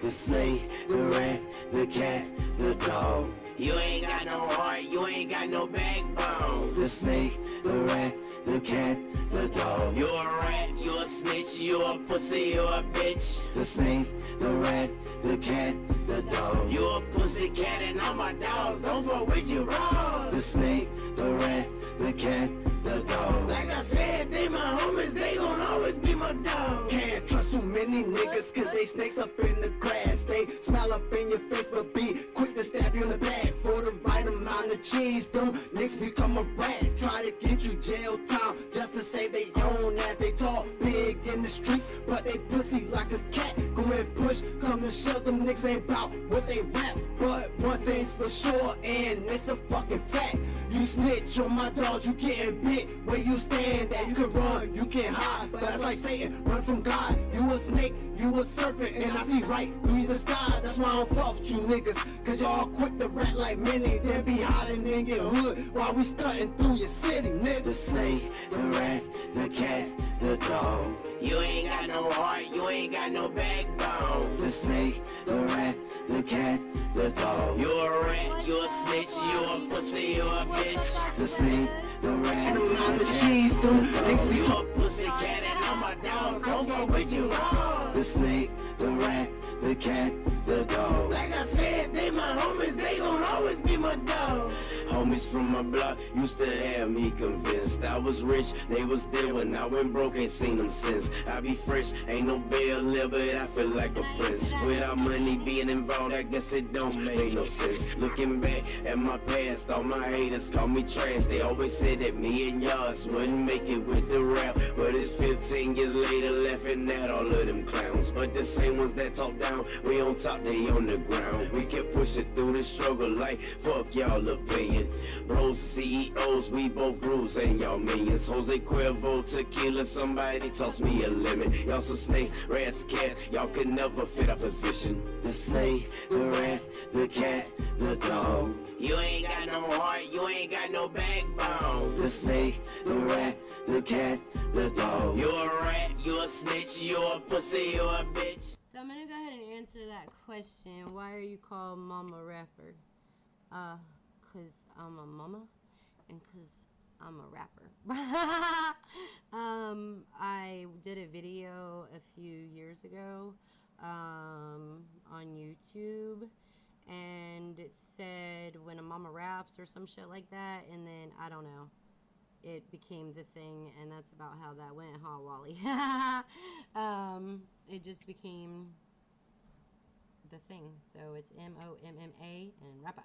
The snake, the rat, the cat, the dog. You ain't got no heart, you ain't got no backbone. The snake, the rat, the cat, the dog. You a rat, you a snitch, you a pussy, you a bitch. The snake, the rat, the cat, the dog. You a pussy cat and all my dogs don't fuck with you wrong. The snake, the rat, the cat, the dog. Like I said, they my homies, they gon' always be my dog. Can't trust too many niggas, cause they snakes up in the grass. They smile up in your face, but be quick to stab you in the back. For the right amount of cheese, them niggas become a rat. Try to get you jail time, just to say they own as they talk big in the streets, but they pussy like a cat. Go and push, come to shove, them niggas ain't bout what they rap. But one thing's for sure, and it's a fucking fact. You snitch on my dogs, you getting bit. Where you stand at, you can run, you can hide. But that's like Satan, run from God. You a snake, you a serpent, and I see right through the sky. That's why I don't fuck with you niggas, cause y'all quick to rat like many, then be hiding in your hood while we stunting through your city, nigga. The snake, the rat, the cat, the dog. You ain't got no heart, you ain't got no backbone. The snake, the rat, the cat, the dog. You a rat, you a snitch, you a pussy, you a bitch. The snake, the rat, and I'm on the cheese, them niggas. You a pussy cat and I'm a my dogs don't fuck with you wrong. The snake, the rat, the cat, the dog. Like I said, they my homies, they gon' always be my dog. Homies from my block used to have me convinced I was rich, they was there when I went broke, ain't seen them since. I be fresh, ain't no bail live, but I feel like a prince. Without money being involved, I guess it don't make no sense. Looking back at my past, all my haters call me trash. They always said that me and Yas wouldn't make it with the rap, but it's 15 years later, laughing at all of them clowns. But the same ones that talk down, we on top, they on the ground. We kept pushing through the struggle like fuck y'all opinion. Bros, CEOs, we both grooves and y'all millions. Jose Cuervo, tequila, somebody toss me a lemon. Y'all some snakes, rats, cats, y'all could never fit our position. The snake, the rat, the cat, the dog. You ain't got no heart, you ain't got no backbone. The snake, the rat, the cat, the dog. You a rat, you a snitch, you a pussy, you a bitch. So I'm gonna go ahead and answer that question. Why are you called Mama Rapper? Cause I'm a mama and cause I'm a rapper. I did a video a few years ago on YouTube, and it said when a mama raps or some shit like that, and then I don't know, it became the thing, and that's about how that went, huh, Wally? It just became the thing. So it's MOMMA and rapper.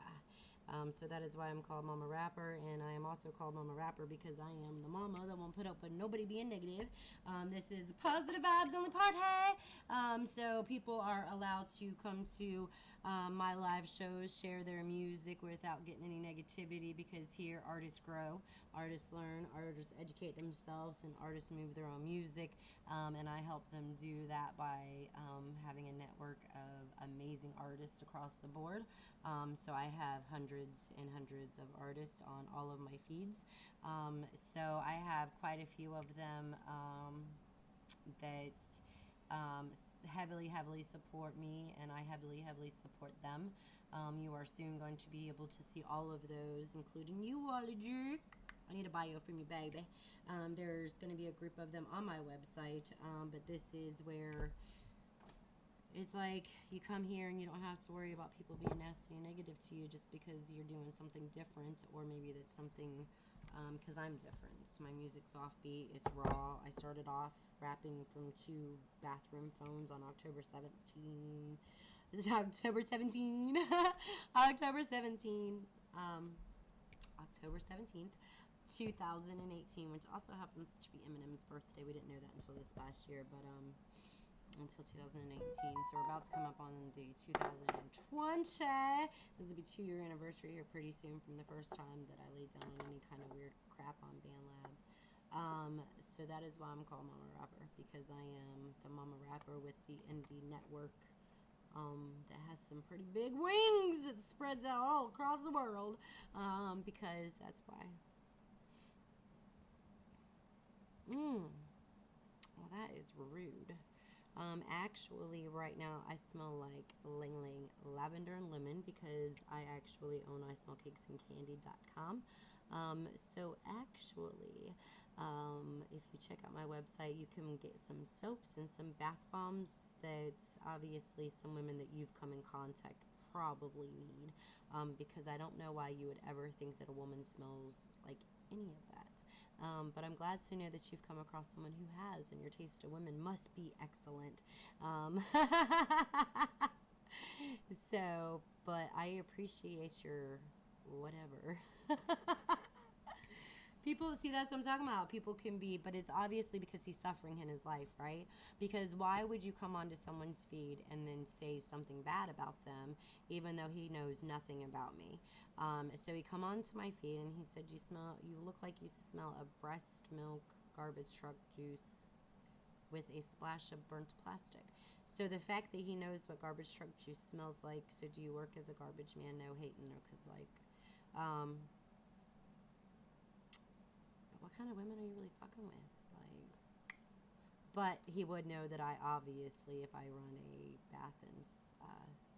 So that is why I'm called Mama Rapper, and I am also called Mama Rapper because I am the mama that won't put up with nobody being negative. This is the positive vibes only party. So people are allowed to come to my live shows, share their music without getting any negativity, because here artists grow, artists learn, artists educate themselves, and artists move their own music. And I help them do that by having a network of amazing artists across the board. So I have hundreds and hundreds of artists on all of my feeds. So I have quite a few of them that heavily support me, and I heavily support them. You are soon going to be able to see all of those, including you, Wally Jerk. I need a bio from you, baby. There's going to be a group of them on my website, but this is where it's like you come here and you don't have to worry about people being nasty and negative to you just because you're doing something different, or maybe that's something because I'm different. My music's offbeat, it's raw. I started off rapping from 2 bathroom phones on October 17. This is October 17. October 17th, 2018, which also happens to be Eminem's birthday. We didn't know that until this past year, but until 2018. So we're about to come up on the 2020. This will be 2-year anniversary here pretty soon from the first time that I laid down on any kind of weird crap on BandLab. So that is why I'm called Mama Rapper, because I am the Mama Rapper with the indie network that has some pretty big wings that spreads out all across the world, because that's why. Well, that is rude. Actually, right now, I smell like Ling Ling Lavender and Lemon, because I actually own ISmellCakesandCandy.com. So actually, if you check out my website, you can get some soaps and some bath bombs that obviously some women that you've come in contact probably need, because I don't know why you would ever think that a woman smells like any of that. But I'm glad to know that you've come across someone who has, and your taste of women must be excellent. So, but I appreciate your whatever. People, see, that's what I'm talking about. People can be, but it's obviously because he's suffering in his life, right? Because why would you come onto someone's feed and then say something bad about them, even though he knows nothing about me? So he come onto my feed and he said, you look like you smell a breast milk garbage truck juice with a splash of burnt plastic. So the fact that he knows what garbage truck juice smells like, so do you work as a garbage man? No, hating her, because like, what kind of women are you really fucking with? Like, but he would know that I obviously, if I run a bath and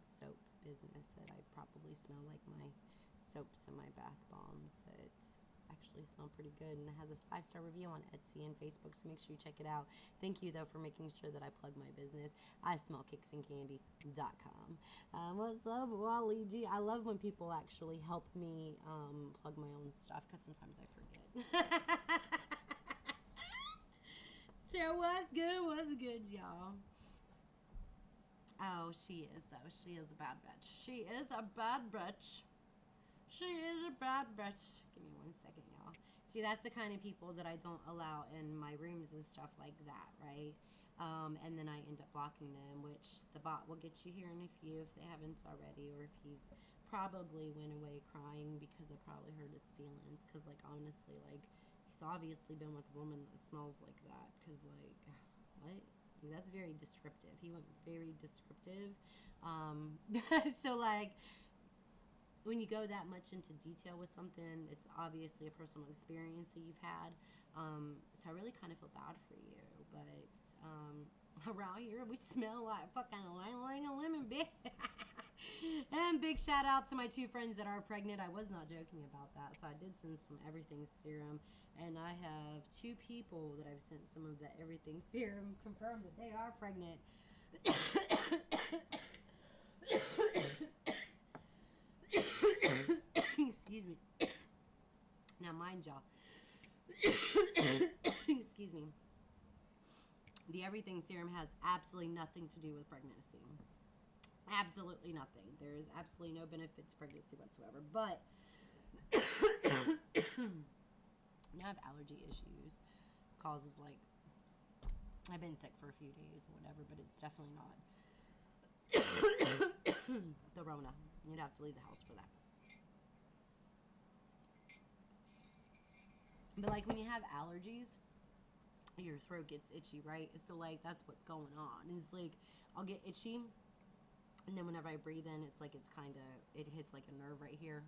soap business, that I probably smell like my soaps and my bath bombs, that actually smell pretty good, and it has a 5-star review on Etsy and Facebook, so make sure you check it out. Thank you, though, for making sure that I plug my business. I smell kicksandcandy.com. What's up, Wally G? I love when people actually help me plug my own stuff, because sometimes I forget. So what's good, y'all? Oh, she is, though. She is a bad bitch. She is a bad bitch. She is a bad bitch. Give me 1 second, y'all. See, that's the kind of people that I don't allow in my rooms and stuff like that, right? And then I end up blocking them, which the bot will get you here in a few if they haven't already, or if he's probably went away crying because I probably hurt his feelings. Because, like, honestly, like, he's obviously been with a woman that smells like that. Because, like, what? That's very descriptive. He went very descriptive. So, like, when you go that much into detail with something, it's obviously a personal experience that you've had. So I really kind of feel bad for you. But around here, we smell like fucking lemon, bitch. And big shout out to my 2 friends that are pregnant. I was not joking about that. So I did send some everything serum. And I have 2 people that I've sent some of the everything serum confirmed that they are pregnant. Excuse me. Now, mind y'all. Excuse me. The everything serum has absolutely nothing to do with pregnancy. Absolutely nothing. There is absolutely no benefit to pregnancy whatsoever. But now I have allergy issues. Causes, like, I've been sick for a few days or whatever, but it's definitely not the Rona. You'd have to leave the house for that. But, like, when you have allergies, your throat gets itchy, right? So, like, that's what's going on. It's like, I'll get itchy, and then whenever I breathe in, it's like, it's kind of, it hits like a nerve right here,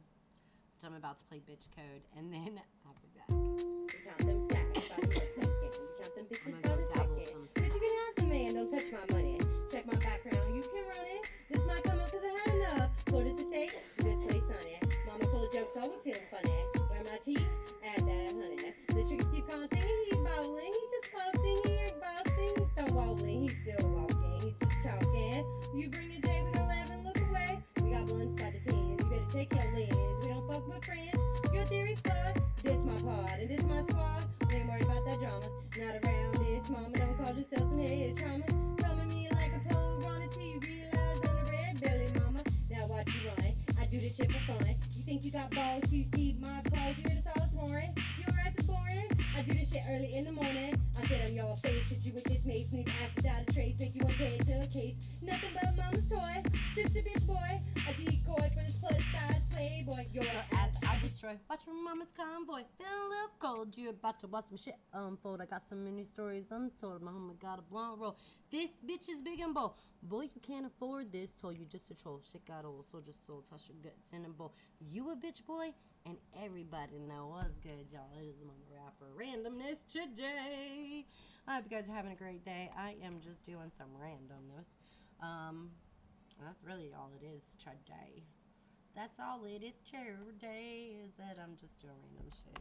which I'm about to play bitch code, and then I'll be back. Count them stacks by the second. Count them bitches by the second. Bitch, you can have the man, don't touch my money. Check my background, you can run it. This might come up cause I had enough. Florida's the state, this place sunny. Mama full of jokes, always feeling funny. Wear my teeth, add that honey. The triggers keep calling thinking he's bowling. He just flossing, he ain't bossing. He's stonewalling, he's still walking. He just talking. You bring your J, we gon' laugh and look away. We got blunts by the tens, you better take your lens. We don't fuck with friends, your theory flawed. This my pod and this my squad. We ain't worried about that drama. Not around this mama, don't cause yourself some head trauma. Coming me like a pole running till you realize I'm the red belly mama. Now watch you run. I do this shit for fun. You think you got balls, you see my claws, you hear the sauce roaring. Your ass is boring. I do this shit early in the morning. I sit on your face, hit you with this mace, leave ass without a trace, make you unpaid to a case. Nothing but mama's toy, just a bitch boy. A decoy for this plus size playboy. Your ass I destroy. Watch for mama's convoy. Feeling a little cold. You about to watch some shit unfold. I got so many stories untold. My homie got a blunt roll. This bitch is big and bold. Boy, you can't afford this. Told you just a troll. Shit got old. Soldier soul. Touch your guts in a bowl. You a bitch boy? And everybody know what's good, y'all. It is Mama Rapper Randomness today. I hope you guys are having a great day. I am just doing some randomness. That's really all it is today. That's all it is today, is that I'm just doing random shit.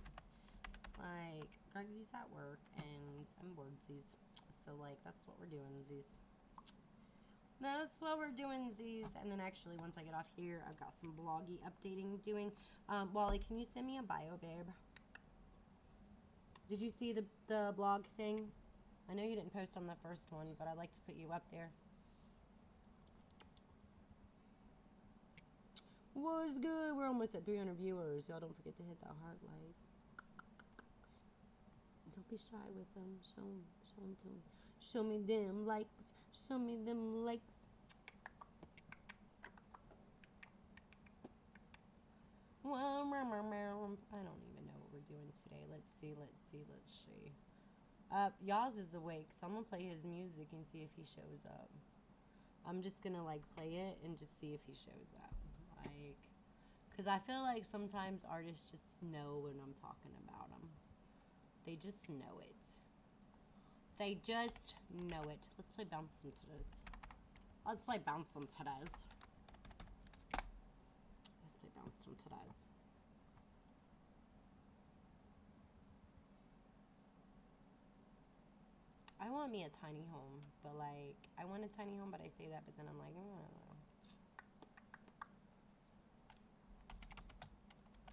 Like, Gregsy's at work, and I'm boredsies. So, like, that's what we're doing, Z's. That's what we're doing, Z's. And then actually, once I get off here, I've got some bloggy updating doing. Wally, can you send me a bio, babe? Did you see the blog thing? I know you didn't post on the first one, but I'd like to put you up there. What's good? We're almost at 300 viewers. Y'all don't forget to hit that heart likes. Don't be shy with them. Show them to me. Show me them likes. Show me them likes. Well, I don't even know what we're doing today. Let's see. Yaz is awake, so I'm gonna play his music and see if he shows up. I'm just gonna like play it and just see if he shows up. Like, cause I feel like sometimes artists just know when I'm talking about them. They just know it. They just know it. Let's play Bounce Them Today's. Let's play Bounce Them Today's. Let's play Bounce Them Today's. I want me a tiny home, but like I want a tiny home, but I say that, but then I'm like, I don't know.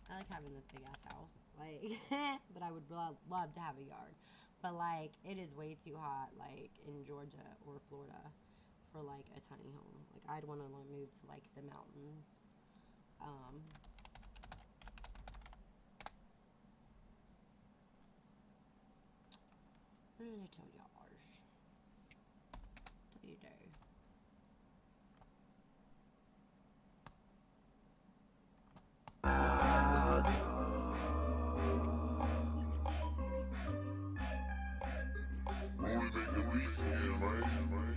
I like having this big ass house, like, but I would love to have a yard, but like it is way too hot, like in Georgia or Florida, for like a tiny home. Like I'd want to move to like the mountains. What did I tell y'all? What do you do? Only make the least again, right?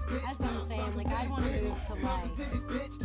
That's what I'm saying. Like, I want to move to like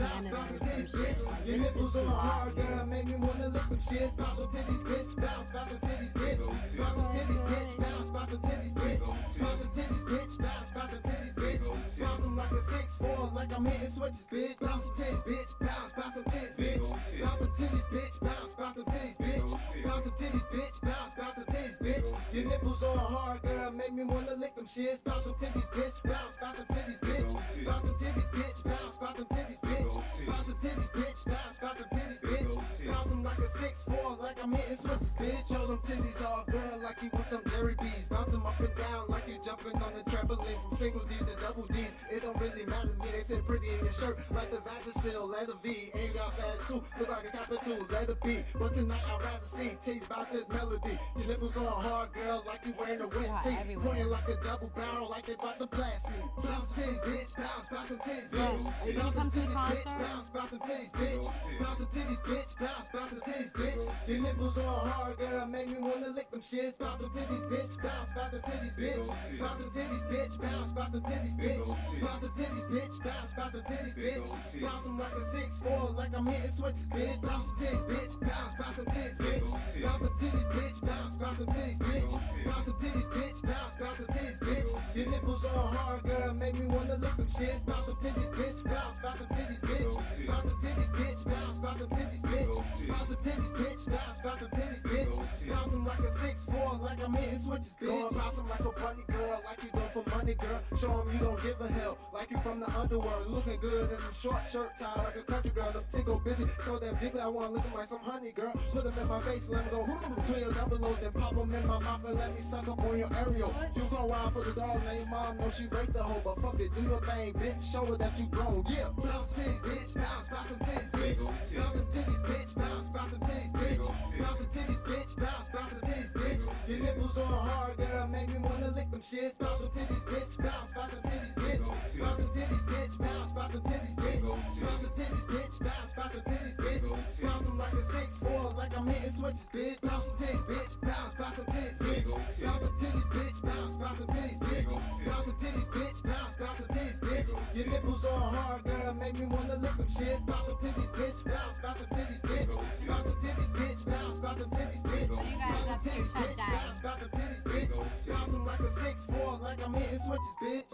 Canada or some shit. Like, Your it's nipples just on too hot hard, girl, make me wanna lick them shits. Bounce them titties, bitch. Bounce them titties, bitch. Bounce them titties, bitch. Bounce them titties, bitch. Bounce them titties, bitch. Bounce them titties, bitch. Bounce them like a 6'4", like I'm hitting switches, bitch. Bounce them titties, bitch. Bounce them titties, bitch. Bounce them titties, bitch. Bounce them titties, bitch. Bounce them titties, bitch. Bounce them titties, bitch. Your nipples on hard, girl, make me wanna lick them shits. Bounce them titties, bitch. Bounce them titties, bitch. Bounce them titties, bitch. Bounce them titties, bitch. Bounce them titties, bitch. Bounce them titties, bitch. Bounce them like a 6'4", like I'm hitting switches, bitch. Show them titties off, girl, like you want some Jerry B's. Bounce them up and down like you jumping on the trampoline from single D to double D's. It don't really matter to me, they say pretty in your shirt, like the Vagisil, letter V. Ain't got fast too, look like a capital, letter B. But tonight I'd rather see titties bout this melody. Your nipples on hard, girl, like you wearing a wet tee. Pointing like a double barrel, like they bout to blast me. Bounce titties, bitch, bounce them titties, bitch. Are you gonna come to the concert? Bounce them titties, bitch. Bounce them titties, bitch. Bounce them titties, bitch. Your nipples on hard, girl, make me wanna lick them shits. Bounce them titties, bitch. Bounce them titties, bitch. Bounce them titties, bitch. Bounce them titties, bitch. Bounce them titties, bitch. Bounce them titties, bitch. Bounce them like a 6'4", like I'm hitting switches, bitch. Bounce them titties, bitch. Bounce them titties, bitch. Bounce them titties, bitch. Bounce them titties, bitch. Bounce them titties, bitch. Bounce them titties, bitch. Your nipples on hard, girl, make me wanna lick them shits. Bounce them titties, bitch. Bounce them titties, bitch. Bounce them titties, bitch. Bounce them titties, bitch. Bounce them titties, bitch. Bounce them titties, bitch. Bounce them like a 6'4", like I'm hitting switches, bitch. Go and bounce them like a bunny, girl, like you done for money, girl. Show 'em you don't give a hell, like you from the underworld. Looking good in a short shirt tie, like a country girl. Them tickle bitches, so damn jiggly, I wanna lick 'em like some honey, girl. Put 'em in my face, let me go between your double O's, then pop 'em in my mouth and let me suck up on your aerial. You gon' ride for the dog, now your mom know she break the hoe, but fuck it, do your thing, bitch. Show her that you grown, yeah. Bounce titties, bitch. Bounce them titties, bitch. Bounce them titties, bitch. Bounce them titties, bitch. Bounce them titties, bitch. Bounce them titties, bitch. Your nipples on hard, girl, make me wanna lick them shits. Bounce them titties, bitch. Bounce them titties, bitch. Bounce them titties, bitch. Bounce them titties, bitch. Bounce them titties, bitch. Bounce them titties, bitch. Bounce them like a 6'4", like I'm hitting switches, bitch. Bounce them titties, bitch. Bounce them titties, bitch. Bounce them titties, bitch. Bounce them titties, bitch. Bounce them titties, bitch. Bounce them titties, bitch. Your nipples on hard, girl, make me wanna lick them shits. Bounce them titties, bitch. Bounce them titties, bitch. Bounce them titties, bitch. Bounce them titties, bitch. Bounce them titties, bitch. Bounce them titties, bitch. Bounce them like a 6'4", like I'm hitting switches, bitch.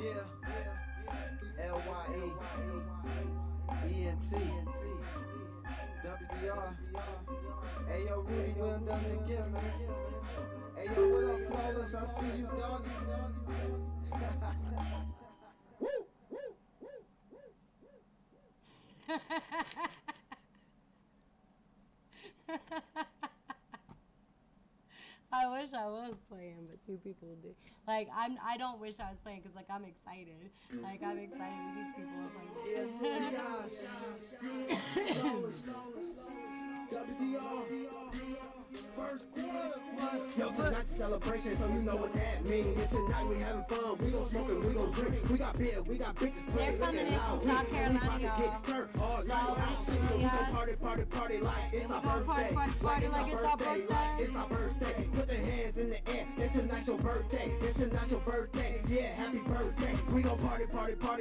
Yeah. LYE-ENT WDR. Ayo, Rudy, well done again, man. Ayo, what up, Flawless? I see you, doggy. Woo! I wish I was playing, but two people did. Like I don't wish I was playing because like I'm excited. Like I'm excited these people are playing. First quarter. Yo, tonight's a celebration, so you know what that means. And tonight we having fun. We gon' smoke and we gon' drink. We got beer, we got bitches They're playing. coming in from South Carolina, y'all. Get turned all night. We gon' party like it's our birthday. Party like it's our birthday. It's our birthday. Put your hands in the air. tonight's your birthday. It's tonight's your birthday. Yeah, happy birthday. We gon' party,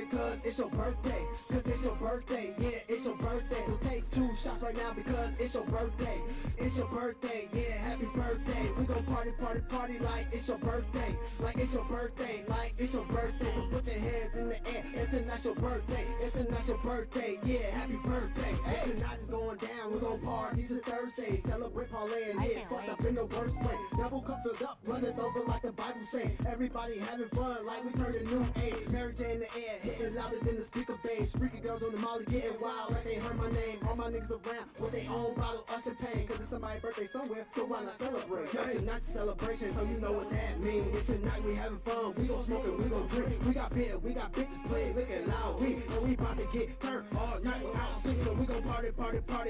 cause it's your birthday. Cause it's your birthday. Yeah, it's your birthday. So take 2 shots right now because it's your birthday. It's your birthday. Yeah, happy birthday. We gon' party like it's your birthday. Like it's your birthday. Like it's your birthday. So put your hands in the air. It's tonight's your birthday. It's tonight's your birthday. Yeah, happy birthday. Hey, tonight is going down. We're gon' party till Thursday. Celebrate parlay and get fucked up in the worst way. Double cup filled up, running over like the Bible say. Everybody having fun like we turned a new age. Mary J in the air, hitting louder than the speaker bass. Freaky girls on the molly getting wild like they heard my name. All my niggas around with their own bottle of champagne. Cause it's somebody's birthday somewhere, so why not celebrate? Yo, tonight's a celebration, so you know what that means. It's tonight we having fun, we gon' smoke and we gon' drink. We got beer, we got bitches playing, looking loud. And we about to get turned all night without sleeping. We gon' party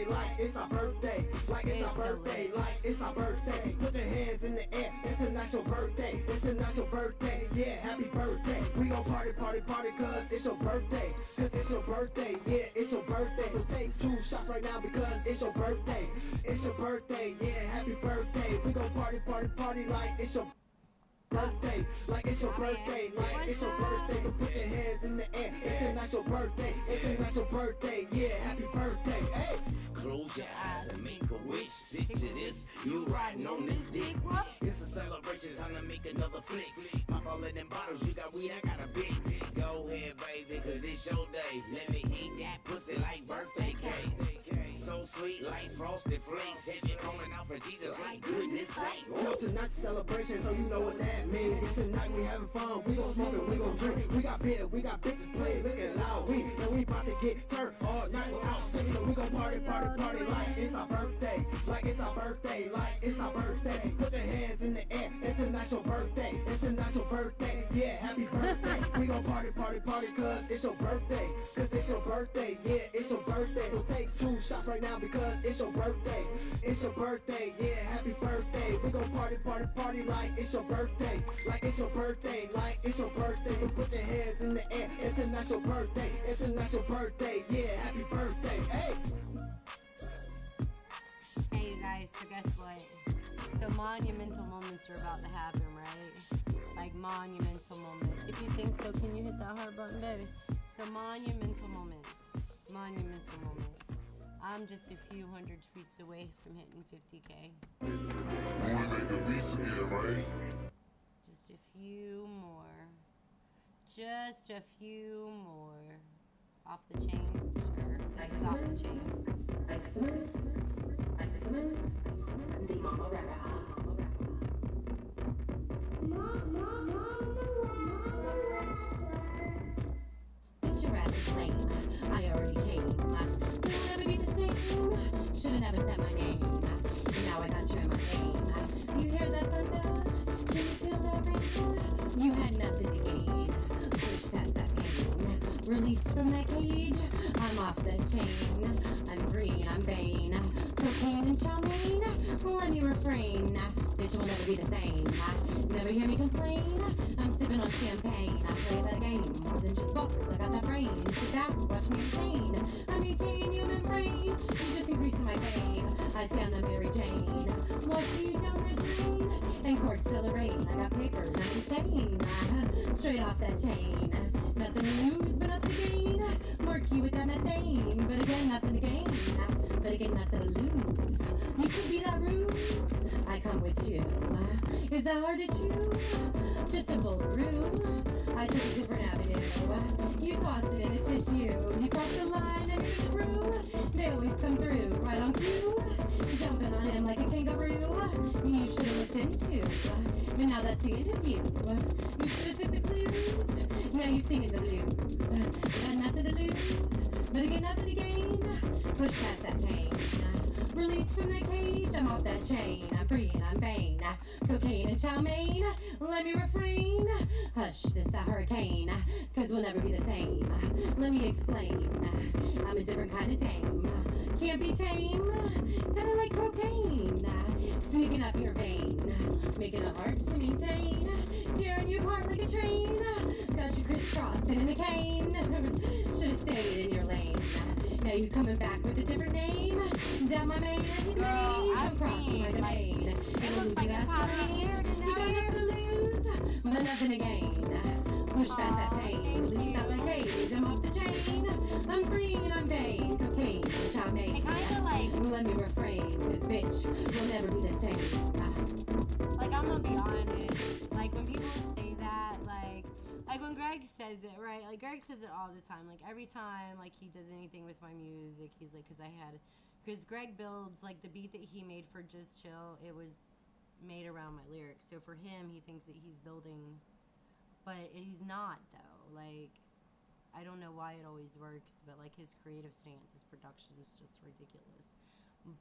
like it's our birthday. Like it's our birthday, like it's our birthday. Put your hands in the air, it's tonight's your birthday. It's tonight's your birthday, yeah, happy birthday. We gon' party cause it's your birthday. Cause it's your birthday, yeah, it's your birthday. So take 2 shots right now because it's your birthday. It's your birthday, yeah, happy birthday. We gon' party like it's your birthday. Like it's your birthday, like it's your birthday. So put your hands in the air, it's tonight's your birthday. It's tonight's your birthday, yeah, happy birthday. Hey. Close your eyes and make a wish. Picture this, you riding on this dick. It's a celebration, time to make another flick. Pop all of them bottles, you got weed, I got a big. Go ahead, baby, cause it's your day. Let me eat that pussy like birthday cake. So sweet like frosted flakes. Have you calling out for Jesus like goodness sake. Yo, tonight's a celebration, so you know what that means. It's tonight we having fun, we gon' smoke and we gon' drink. We got beer, we got bitches playing, looking loud. And we about to get turned all night without sleeping. We gon' party like it's our birthday. Like it's our birthday, like it's our birthday. Put your hands in the air, it's tonight's your birthday. It's tonight's your birthday, yeah, happy birthday. We gon' party cause it's your birthday. Cause it's your birthday, yeah, it's your birthday. So take 2 shots right now because it's your birthday. It's your birthday, yeah, happy birthday. We gon' party like it's your birthday. Like it's your birthday, like it's your birthday. So put your hands in the air, it's tonight's your birthday. It's tonight's your birthday, yeah, happy birthday. Hey. Hey you guys, so guess what? So monumental moments are about to happen, right? Like monumental moments. If you think so, can you hit that heart button, baby? So monumental moments. Monumental moments. I'm just a few hundred tweets away from hitting 50K. You wanna make the beats again, right? Just a few more. Just a few more. Off the chain? Sure. This is off the chain. But your ass is lame. I already came. You'll never be the same. Should've never said my name. Now I got you in my name. You hear that thunder? Can you feel that rain? You had nothing to gain. Push past that pain. Released from that cage. I'm off the chain. I'm free and I'm vain. Cocaine and chow mein. Let me refrain. Bitch will never be the same. Never hear me complain. I'm sipping on champagne. I play that game more than just books. I got that brain. Sit back and watch me insane. I maintain human brain. You just increasing my pain. I stand on Mary Jane. Watch you down the drain. And corks still a rain. I got papers. I'm insane. Straight off that chain. Nothing to lose, but nothing to gain. Murky with that methane. But again, nothing to gain. But again, nothing to lose. You could be that ruse. I come with you. Is that hard to chew? Just a bullaroo. I took a different avenue. You toss it in a tissue. You cross the line and you're through. They always come through, right on cue. Jumping on him like a kangaroo. You should have looked into. But now that's the interview. You should have took the clues. Now you've seen the blues. Got nothing to lose. But again, nothing to gain. Push past that pain. Released from that cage, I'm off that chain. I'm free and I'm vain. Cocaine and chow mein. Let me refrain. Hush, this the hurricane. Cause we'll never be the same. Let me explain. I'm a different kind of dame. Can't be tame. Kinda like propane. Sneaking up your vein. Making it hard to maintain. Tearing you apart like a train. Got you crisscrossed in a cane. Should've stayed in your lane. Now you coming back with a different name. Down my main lane. Girl, I Across see, my domain. it looks like it's hot in here You got tonight. nothing to lose. nothing to gain. Push past that pain, release out the cage. I'm off the chain. I'm free and I'm vain. Cocaine, which I made. kinda like, Let me refrain, cause bitch, we'll never be the same. like, I'm gonna be honest. Like, when people say that, like when Greg says it, right? Like, Greg says it all the time. Like, every time, like, he does anything with my music, he's like, because Greg builds, like, the beat that he made for Just Chill, it was made around my lyrics. So for him, he thinks that he's building, but he's not, though. Like, I don't know why it always works, but, like, his creative stance, his production is just ridiculous.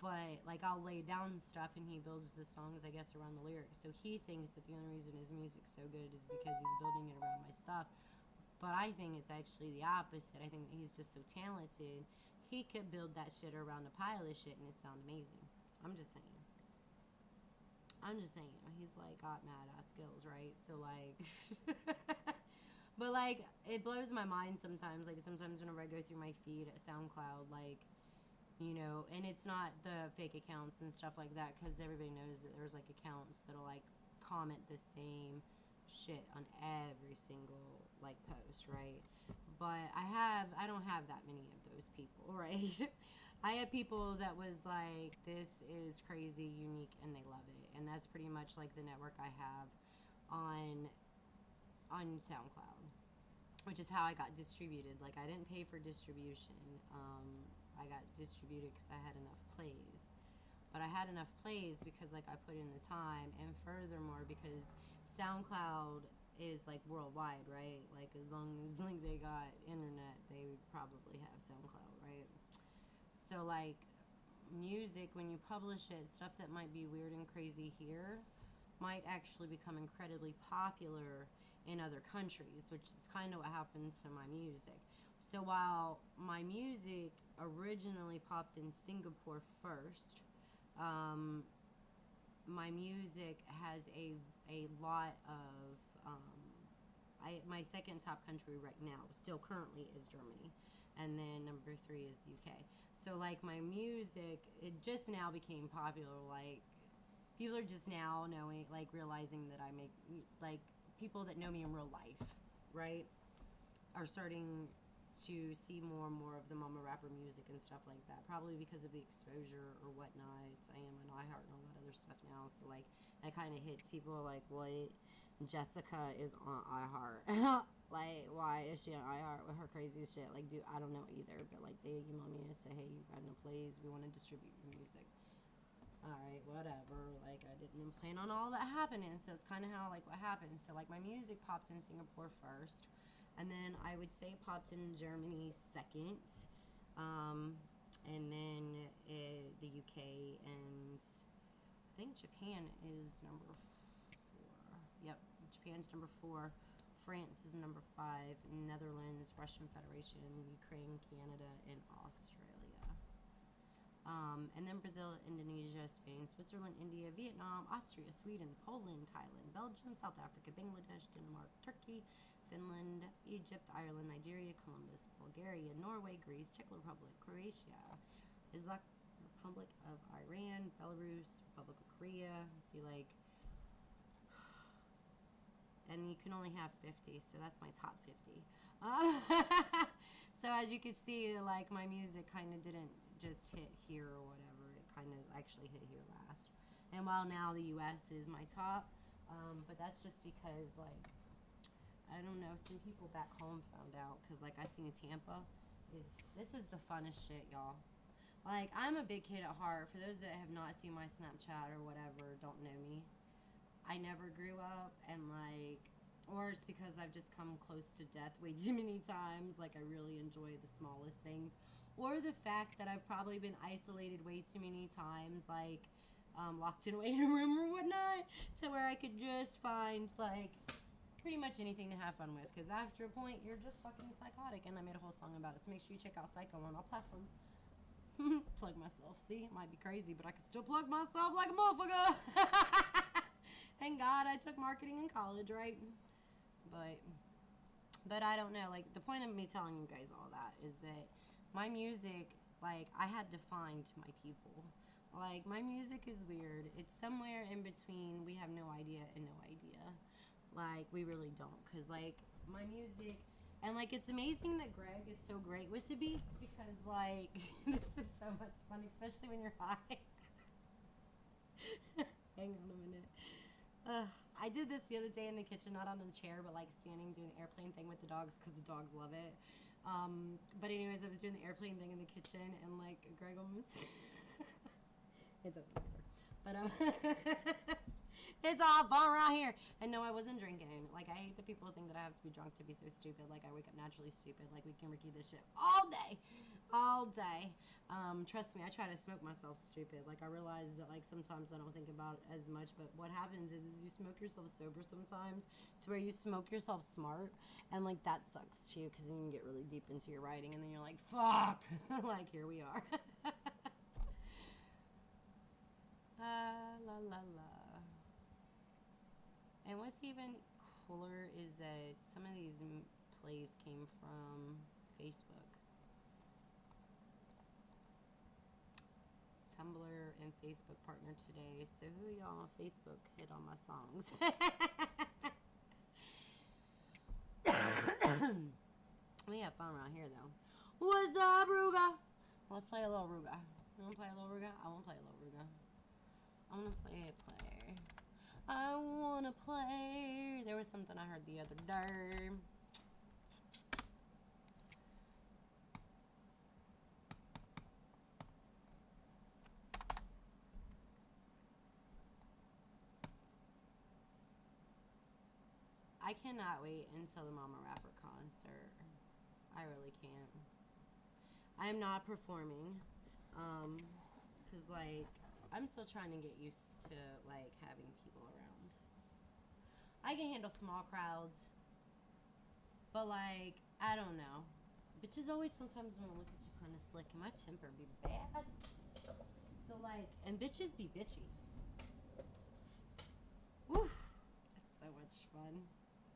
But, like, I'll lay down stuff and he builds the songs, I guess, around the lyrics. So he thinks that the only reason his music's so good is because he's building it around my stuff. But I think it's actually the opposite. I think that he's just so talented. He could build that shit around a pile of shit and it sound amazing. I'm just saying. He's, like, got mad ass skills, right? So, like... But, like, it blows my mind sometimes. Like, sometimes whenever I go through my feed at SoundCloud, like... You know, and it's not the fake accounts and stuff like that, because everybody knows that there's, like, accounts that'll, like, comment the same shit on every single, like, post, right? But I don't have that many of those people, right? I have people that was like, this is crazy, unique, and they love it. And that's pretty much, like, the network I have on SoundCloud, which is how I got distributed. Like, I didn't pay for distribution. I got distributed because I had enough plays. But I had enough plays because, like, I put in the time, and furthermore, because SoundCloud is, like, worldwide, right? Like, as long as, like, they got internet, they would probably have SoundCloud, right? So, like, music, when you publish it, stuff that might be weird and crazy here might actually become incredibly popular in other countries, which is kind of what happens to my music. So while my music originally popped in Singapore first, my music has a lot of, my second top country right now, still currently, is Germany. And then number 3 is UK. So, like, my music, it just now became popular. Like, people are just now knowing, like, realizing that I make, like, people that know me in real life, right, are starting to see more and more of the mama rapper music and stuff like that, probably because of the exposure or whatnot. I am on iHeart and all that other stuff now, so, like, that kind of hits people, like, what, Jessica is on iHeart. Like, why is she on iHeart with her crazy shit? Like, dude, I don't know either, but, like, they email me and say, hey, you've got no plays, we want to distribute your music. Alright, whatever. Like, I didn't plan on all that happening, so it's kind of how, like, what happened. So, like, my music popped in Singapore first, and then I would say popped in Germany second, and then the UK, and I think Japan is number 4. Yep, Japan's number 4. France is number 5. Netherlands, Russian Federation, Ukraine, Canada, and Australia. And then Brazil, Indonesia, Spain, Switzerland, India, Vietnam, Austria, Sweden, Poland, Thailand, Belgium, South Africa, Bangladesh, Denmark, Turkey, Finland, Egypt, Ireland, Nigeria, Columbus, Bulgaria, Norway, Greece, Czech Republic, Croatia, Islak Republic of Iran, Belarus, Republic of Korea. See, like, and you can only have 50, so that's my top 50. So as you can see, like, my music kind of didn't just hit here or whatever. It kind of actually hit here last. And while now the US is my top, but that's just because, like, I don't know, some people back home found out, because, like, I seen Tampa. This is the funnest shit, y'all. Like, I'm a big kid at heart. For those that have not seen my Snapchat or whatever, don't know me, I never grew up, and, like, or it's because I've just come close to death way too many times. Like, I really enjoy the smallest things. Or the fact that I've probably been isolated way too many times, like, locked in a waiting room or whatnot, to where I could just find, like, pretty much anything to have fun with. Because after a point, you're just fucking psychotic. And I made a whole song about it. So make sure you check out Psycho on all platforms. Plug myself. See, it might be crazy, but I can still plug myself like a motherfucker. Thank God I took marketing in college, right? But I don't know. Like, the point of me telling you guys all that is that my music, like, I had to find my people. Like, my music is weird. It's somewhere in between We Have No Idea and No Idea. Like, we really don't. Because, like, my music... And, like, it's amazing that Greg is so great with the beats because, like, this is so much fun, especially when you're high. Hang on a minute. I did this the other day in the kitchen, not on a chair, but, like, standing doing the airplane thing with the dogs because the dogs love it. But anyways, I was doing the airplane thing in the kitchen, and, like, Greg almost... It doesn't matter. But, it's all fun around here. And no, I wasn't drinking. Like, I hate that people think that I have to be drunk to be so stupid. Like, I wake up naturally stupid. Like, we can Ricky this shit all day. All day. Trust me, I try to smoke myself stupid. Like, I realize that, like, sometimes I don't think about it as much. But what happens is you smoke yourself sober sometimes to where you smoke yourself smart. And, like, that sucks, too, because then you can get really deep into your writing. And then you're like, fuck. Like, here we are. La la la. And what's even cooler is that some of these plays came from Facebook. Tumblr and Facebook partnered today. So who y'all on Facebook hit on my songs? We have fun around here though. What's up, Ruga? Let's play a little Ruga. You wanna play a little Ruga? I wanna play a little Ruga. I wanna play a play. I wanna play. There was something I heard the other day. I cannot wait until the Mama Rapper concert. I really can't. I am not performing. Cause like I'm still trying to get used to like having people around. I can handle small crowds, but like I don't know. Bitches always sometimes want to look at you kind of slick, and my temper be bad. So like, and bitches be bitchy. Woo, that's so much fun.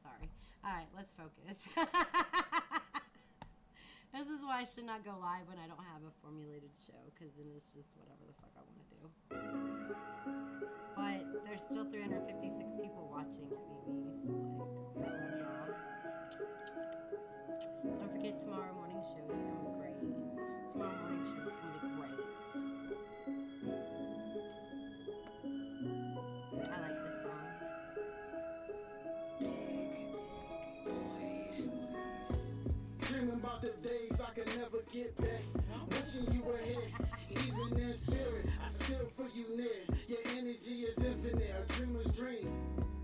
Sorry. All right, let's focus. This is why I should not go live when I don't have a formulated show, because then it's just whatever the fuck I want to do. But there's still 356 people watching at me, so like, I love y'all. Don't forget tomorrow morning show is going to be great. Tomorrow morning show is going to be great. I like this song. Dreaming about the days I can never get back. Wishing you were here, even in spirit. I still feel you near. Your energy is infinite, a dreamer's dream.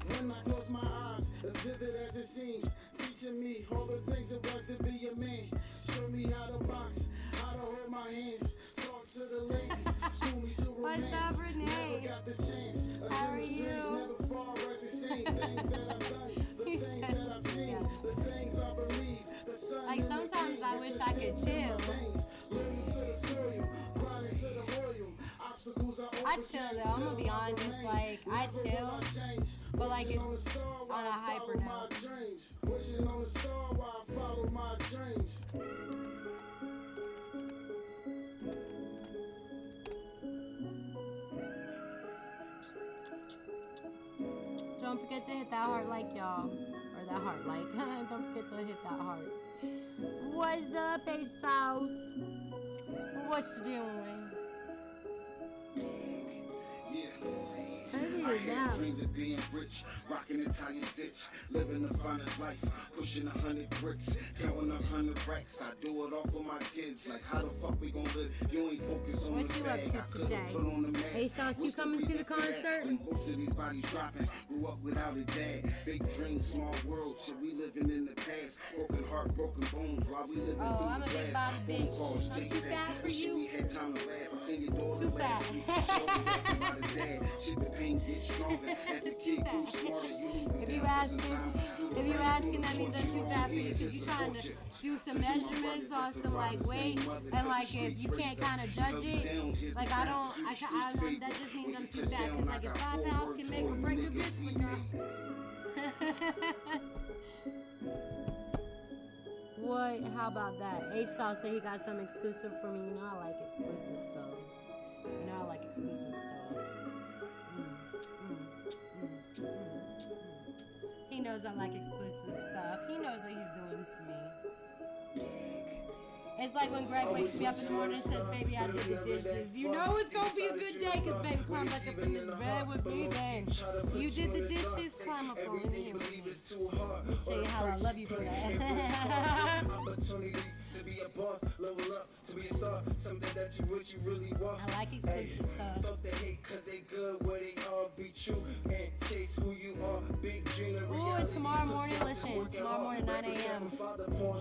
When I close my eyes, as vivid as it seems, teaching me all the things it was to be a man. Show me how to box, how to hold my hands. Talk to the ladies, school me to romance. What's up, Renee? Never got the chance. A How are dreamer's you? dream, never far as the same things that I've done, the He things said, that I've seen, yeah. the things I believe. The sun Like, in the sometimes game, I it's wish a I could step in chill. my veins. Learning to the soil, grinding to the oil. Obstacles are I chill though, I'm gonna be honest, like, I chill, but like it's on a hyper note. Wishing on a star while I follow my dreams. Don't forget to hit that heart like, y'all. Or that heart like. Don't forget to hit that heart. What's up, H Sauce? What you doing? I had dreams of being rich, rocking Italian stitch, living the finest life, pushing 100 bricks, counting 100 racks. I do it all for my kids. Like how the fuck we gon' live? You ain't focused on What the you bag. up to I could've today? put on the mask. Hey, Sauce, you What's the coming to reason the for that? concert? When most of these bodies dropping, grew up without a dad. Big dreams, small world. Shit, we living in the past. Broken heart, broken bones. While we living Oh, through I'm the a big glass. body Phone bitch. calls, I'm take too that. fat for But shit, you. we had time to laugh. I seen your daughter Too last fat. week. She always asking about her dad. Shit, the pain gets stronger as the kid grew smarter. If you asking, that means I'm too fat for you, because you're trying to do some measurements on some like weight, and like if you can't kind of judge it, like I don't, that just means I'm too fat, because like if 5 pounds can make or break a bitch, like What? How about that? H Sauce said he got some exclusive for me. You know I like exclusive stuff. You know I like exclusive stuff. He knows knows I like exclusive stuff. He knows what he's doing to me. It's like when Greg wakes me up in the morning and says, baby, I did the dishes. You know it's going to be a good day because baby climbs back up in the bed with me then. You did the dishes, climb up on me. Let me show you how I love you for that. Opportunity to be a boss, level up, to be a star, something that you wish you really want. I like exclusive stuff. Fuck the hate cause they good where they are, be true and chase who you are, big dream and reality. Ooh, and tomorrow morning, listen, tomorrow morning 9 a.m. Ooh,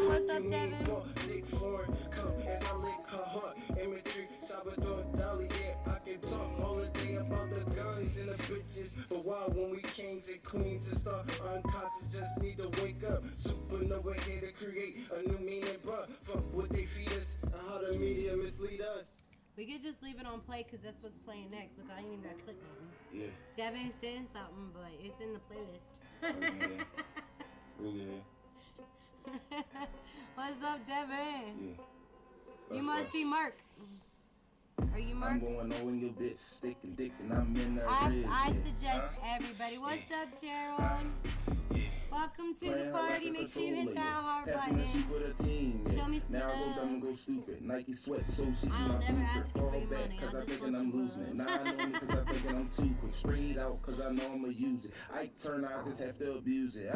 what's up, Devin? Dick foreign, come as I lick her heart. Imagery, Salvador Dali, yeah, I can talk all the day about the guns and the bitches. But why when we kings and queens and start unconscious, just need to wake up. Supernova here to create a new meaning, bruh. Fuck what they feed us and how the media mislead us. We could just leave it on play because that's what's playing next. Look, I ain't even got to click nothing. Yeah. Devin saying something, but it's in the playlist. Yeah. What's up, Devin? Yeah. You must be Mark. Are you Mark? I'm going on in your bitch, stick and dick, and I'm in that I suggest everybody. What's up, Gerald? Welcome to the party. Make sure you hit that heart button. Show me some now I go dumb love. and go stupid. Nike sweat, so she I'll never ask you for fall your back, money. cause I I just thinking want I'm your losing it. love. Now I know me cause I thinking I'm too quick. Sprayed out cause I know I'ma use it. I turn out, I just have to abuse it.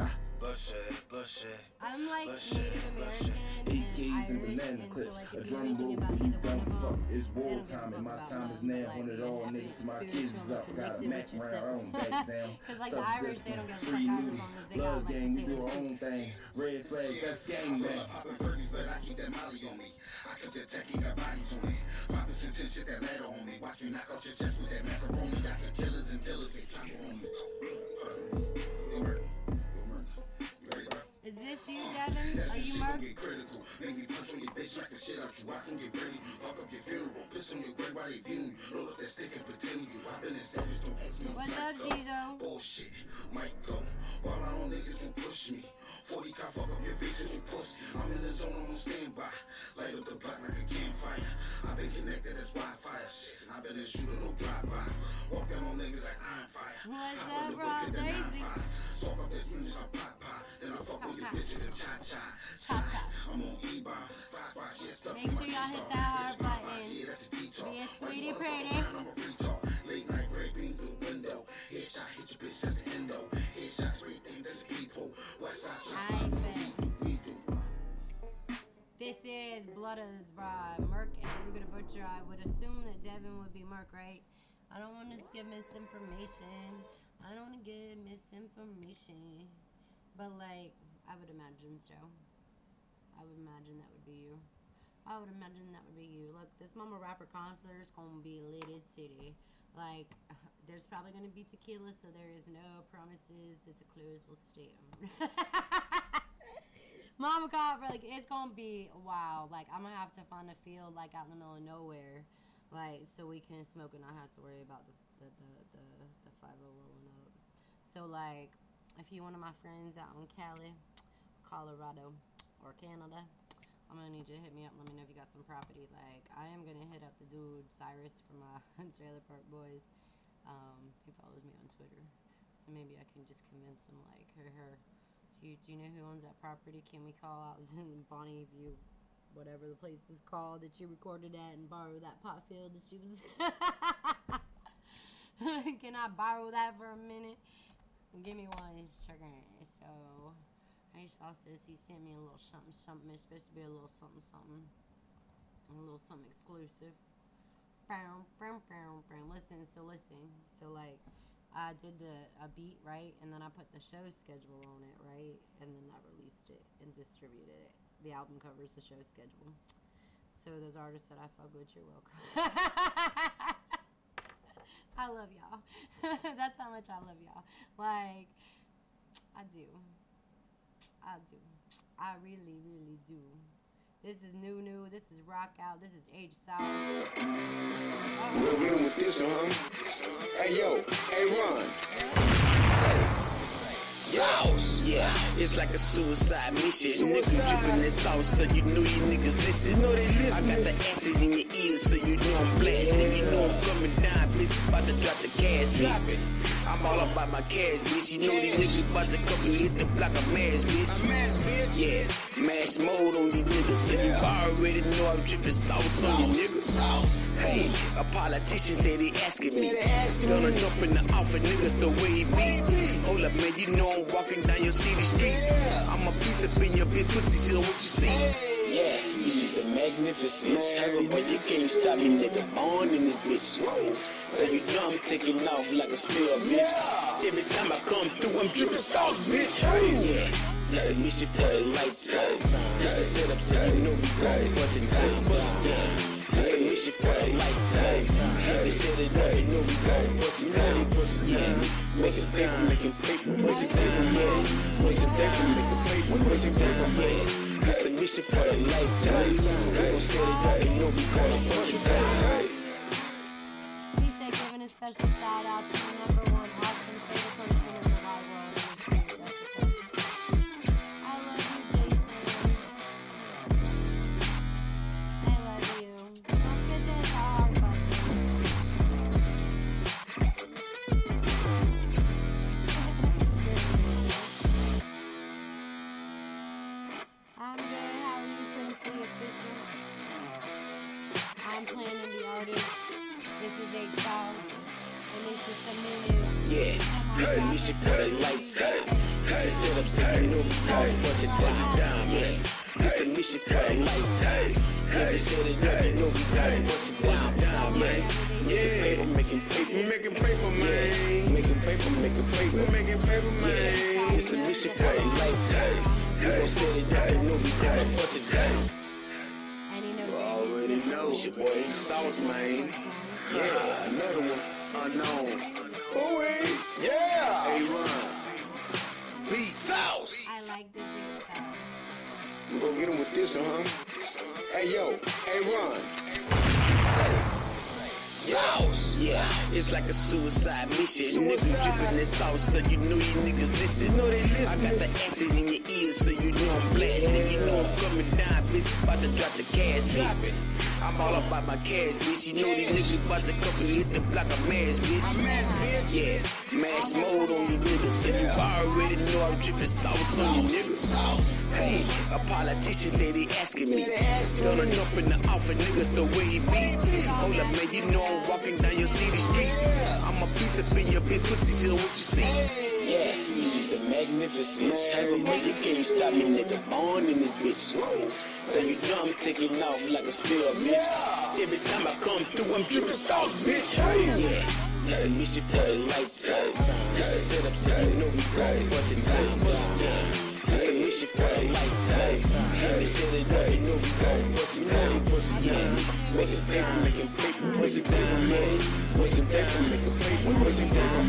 I'm like Native American and keys and Irish, banana and so clips. like A if you know drum anything roll about for either you, one don't of fuck. them, It's they war don't give a time fuck and my about time love, is now. but, Want it like, all, you nigga, to my have to be kids is spiritual up. and Got a connected Mac with round, I don't back down. Because like the Irish, they don't give a fuck Free either as nudie, long as they blood got like gang, we do potatoes. our own thing. Red flag, that's gang bang. Poppin' burgers, but I keep that molly on me. I keep that techie, got bodies on me. 5% 10 shit, that ladder on me. Watch me knock out your chest with that macaroni. Got the killers and killers, they chopper on me. Go murder. You ready, bro? Is this you, Devin? Are you Mark? Get critical. Make me punch on your bitch like the shit out you. I can get ready. Fuck up your funeral. Piss on your grave while they view you. Roll up that stick and pretend you. I've been in savage. Don't ask me. What's up, Zizo? Bullshit. Might go. Ball out on niggas who push me. 40 car fuck up your bitch and you pussy. I'm in the zone, I'm on standby. Light up the block like a campfire. I've been connected as Wi-Fi. Shit. I've been a shooter, no drive-by. Walk down on niggas like iron fire. What's Hop on up, the bro? book, hit the Lazy. 9-5. Talk up this music, I pop. Then I fuck with your bitch in the cha-cha. Cha-cha. I'm on E-Bomb. Yeah, stuff Make sure y'all hit that heart button. Yeah, that's a detour. Be a sweetie pretty. I'm a retard. Late night red beam through the window. Headshot hit your bitch, that's an endo. Headshot great thing, that's a peephole. West side, I south bet. side, we do. This is Blooders by Merc and Ruger the Butcher. I would assume that Devin would be Merc, right? I don't want to give misinformation. I don't want to give misinformation. But, like, I would imagine so. I would imagine that would be you. I would imagine that would be you. Look, this Mama Rapper concert is going to be lit today. Like, there's probably going to be tequila, so there is no promises that the clothes will stand. Mama God, like, it's going to be wild. Like, I'm going to have to find a field, like, out in the middle of nowhere. Like, so we can smoke and not have to worry about the 5-0 rolling up. So, like, if you're one of my friends out in Cali, Colorado, or Canada, I'm going to need you to hit me up and let me know if you got some property. Like, I am going to hit up the dude, Cyrus, from Trailer Park Boys. He follows me on Twitter. So maybe I can just convince him, like, her. Do you know who owns that property? Can we call out Bonnie View, whatever the place is called that you recorded at, and borrow that pot field that she was... Can I borrow that for a minute? Give me one of these chickens. So, I saw says he sent me a little something. It's supposed to be a little something. A little something exclusive. Listen. So, like, I did a beat, right? And then I put the show schedule on it, right? And then I released it and distributed it. The album covers the show schedule. So those artists that I fuck with, you're welcome. I love y'all. That's how much I love y'all. Like, I do. I really, really do. This is new. This is rock out. This is Age South. We'll get him with this one, huh? Hey, yo. Hey, Ron. Sauce. Yeah, it's like a suicide mission. Niggas dripping this sauce, so you know you niggas listen. You know they listen. I got the acid in your ears, so you know I'm blasting. You know I'm coming down, bitch. About to drop the gas. Drop it. I'm all about my cash, bitch. You know these niggas about to come and hit the block of mash, bitch. Yeah, mash mode on these niggas. So you already know I'm dripping sauce on you niggas. Hey, a politician say they asking me. Gonna jump in the office, niggas the way he be. Hold up, man, you know I'm walking down your city streets. I'm a piece up in your big pussy, see what you see. Yeah, this is the magnificence. But you can't stop me, nigga. Born in this bitch. So you know I'm taking off like a spill, bitch. Every time I come through, I'm dripping sauce, bitch. Yeah, this a mission for a lifetime. This is set up so you know we gon' bust it down. This a mission for a lifetime. They set it up, you know we gon' bust it down. Yeah, making paper, making paper, making paper, yeah. Making paper, making paper, making paper, yeah. This a mission for a lifetime. They gon' set it up, you know we gon' bust it down. Lisa giving a special shout out to the number one awesome favorite person in the wide world. I love you, Jason. I love you. Don't forget to hit the heart button. I'm good. How are you, Princely Official? I'm planning the artist. This is H-Sauce, and this is some new. Yeah, this a mission for a lifetime. This is set up so you know we gon' bust it down, man. This a mission for a lifetime. Yeah, they set it up, you know we gon' bust it down, man. Yeah, making paper, man. Making paper, man. It's a mission for a lifetime. We gon' set it up, you know we gon' bust it down. You already know, it's your boy Sauce, man. Yeah, another one, unknown. Ooh, yeah. A-Run. Beat Sauce. I like this H-Sauce. We gon' get him with this one, huh? Hey, yo, A-Run. Say, Sauce. Yeah, it's like a suicide mission. Niggas dripping this sauce, so you know you niggas listen. I got the acid in your ears, so you know I'm blasting. You know I'm coming down, bitch. About to drop the cash, drop it. I'm all about my cash, bitch. You know these niggas about to come and hit the block of mash, bitch. Yeah, mash mode on these niggas. So you already know I'm dripping sauce on you niggas. Hey, a politician say they asking me. Gonna jump in the office, niggas the way he be. Hold up, man, you know I'm walking down your city streets. I'm a piece up in your big pussy, see what you see. Yeah, this is the magnificence. But you can't stop me, nigga. Born in this bitch. So you know I'm taking off like a spill, bitch. Every time I come through, I'm dripping sauce, bitch. Yeah, this a mission for a lifetime. This is set up so you know we gon' bust it down. This a mission for a lifetime. They set it up, you know we gon' bust it down. Yeah, making paper, making paper, yeah. Making paper, making paper,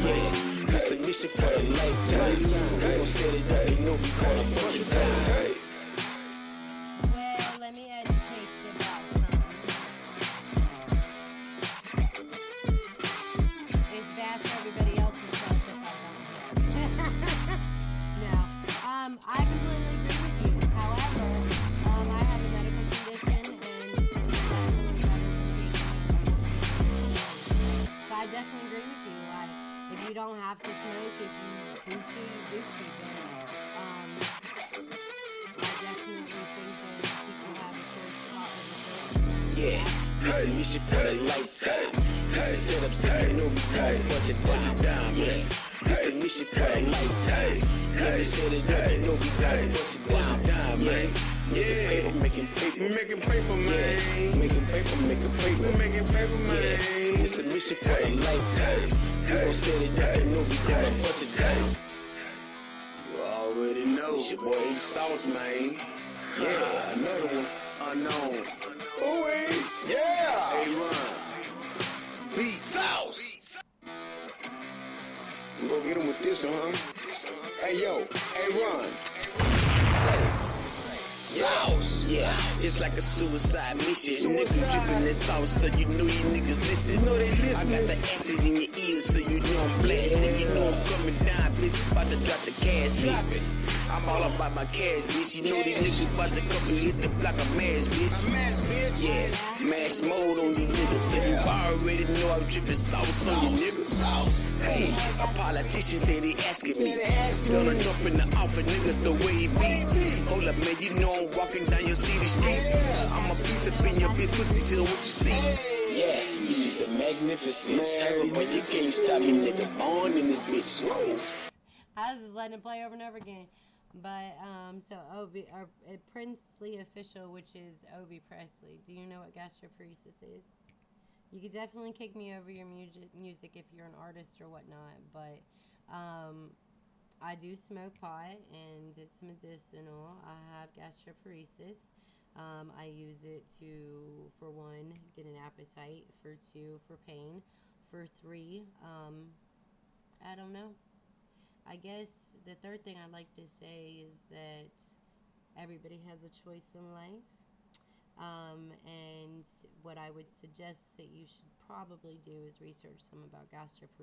yeah. This a mission for a lifetime. We gon' set it up, you know we gon' bust it down. Well, let me educate you about something. It's bad for everybody else's health if I don't. No. I completely agree with you. However, I have a medical condition and it's definitely better than taking medication. So I definitely agree with you. Like, if you don't have to smoke, if you Gucci, you Gucci. But, I definitely think that people have a choice about everything. Yeah, this a mission for a lifetime. This is set up so you know we gon' bust it down, man. This a mission for a lifetime. Yeah, they set it up, you know we gon' bust it down, man. Yeah, making paper, man. Making paper, man. It's a mission for a lifetime. We gon' set it up, you know we gon' bust it down. You already know, it's your boy H-Sauce, man. Yeah, another one, unknown. Ooh, yeah. A-Run. Beat Sauce. We gon' get him with this one, huh? Hey, yo, A-Run. Say, Sauce. Yeah, it's like a suicide mission. Niggas dripping this sauce, so you know you niggas listen. I got the acid in your ears, so you know I'm blasting. You know I'm coming down, bitch. About to drop the cash, drop it. I'm all about my cash, bitch. You know these niggas about to come and hit the block of mash, bitch. Yeah, mash mode on these niggas. So you already know I'm dripping sauce on you niggas. Hey, a politician say they asking me. Donald Trump in the office, niggas, the way he be. Hold up, man, you know I'm walking down your city streets. I'm a piece up in your bitch pussy, so what you see? Yeah, this is the magnificent. Man, you can't stop me, nigga. Born in this bitch. I was just letting it play over and over again. But, so Obi, our princely official, which is Obi Presley. Do you know what gastroparesis is? You could definitely kick me over your music if you're an artist or whatnot, but I do smoke pot, and it's medicinal. I have gastroparesis. I use it to, for one, get an appetite, for two, for pain, for three, I don't know. I guess the third thing I'd like to say is that everybody has a choice in life. And what I would suggest that you should probably do is research some about gastroparesis.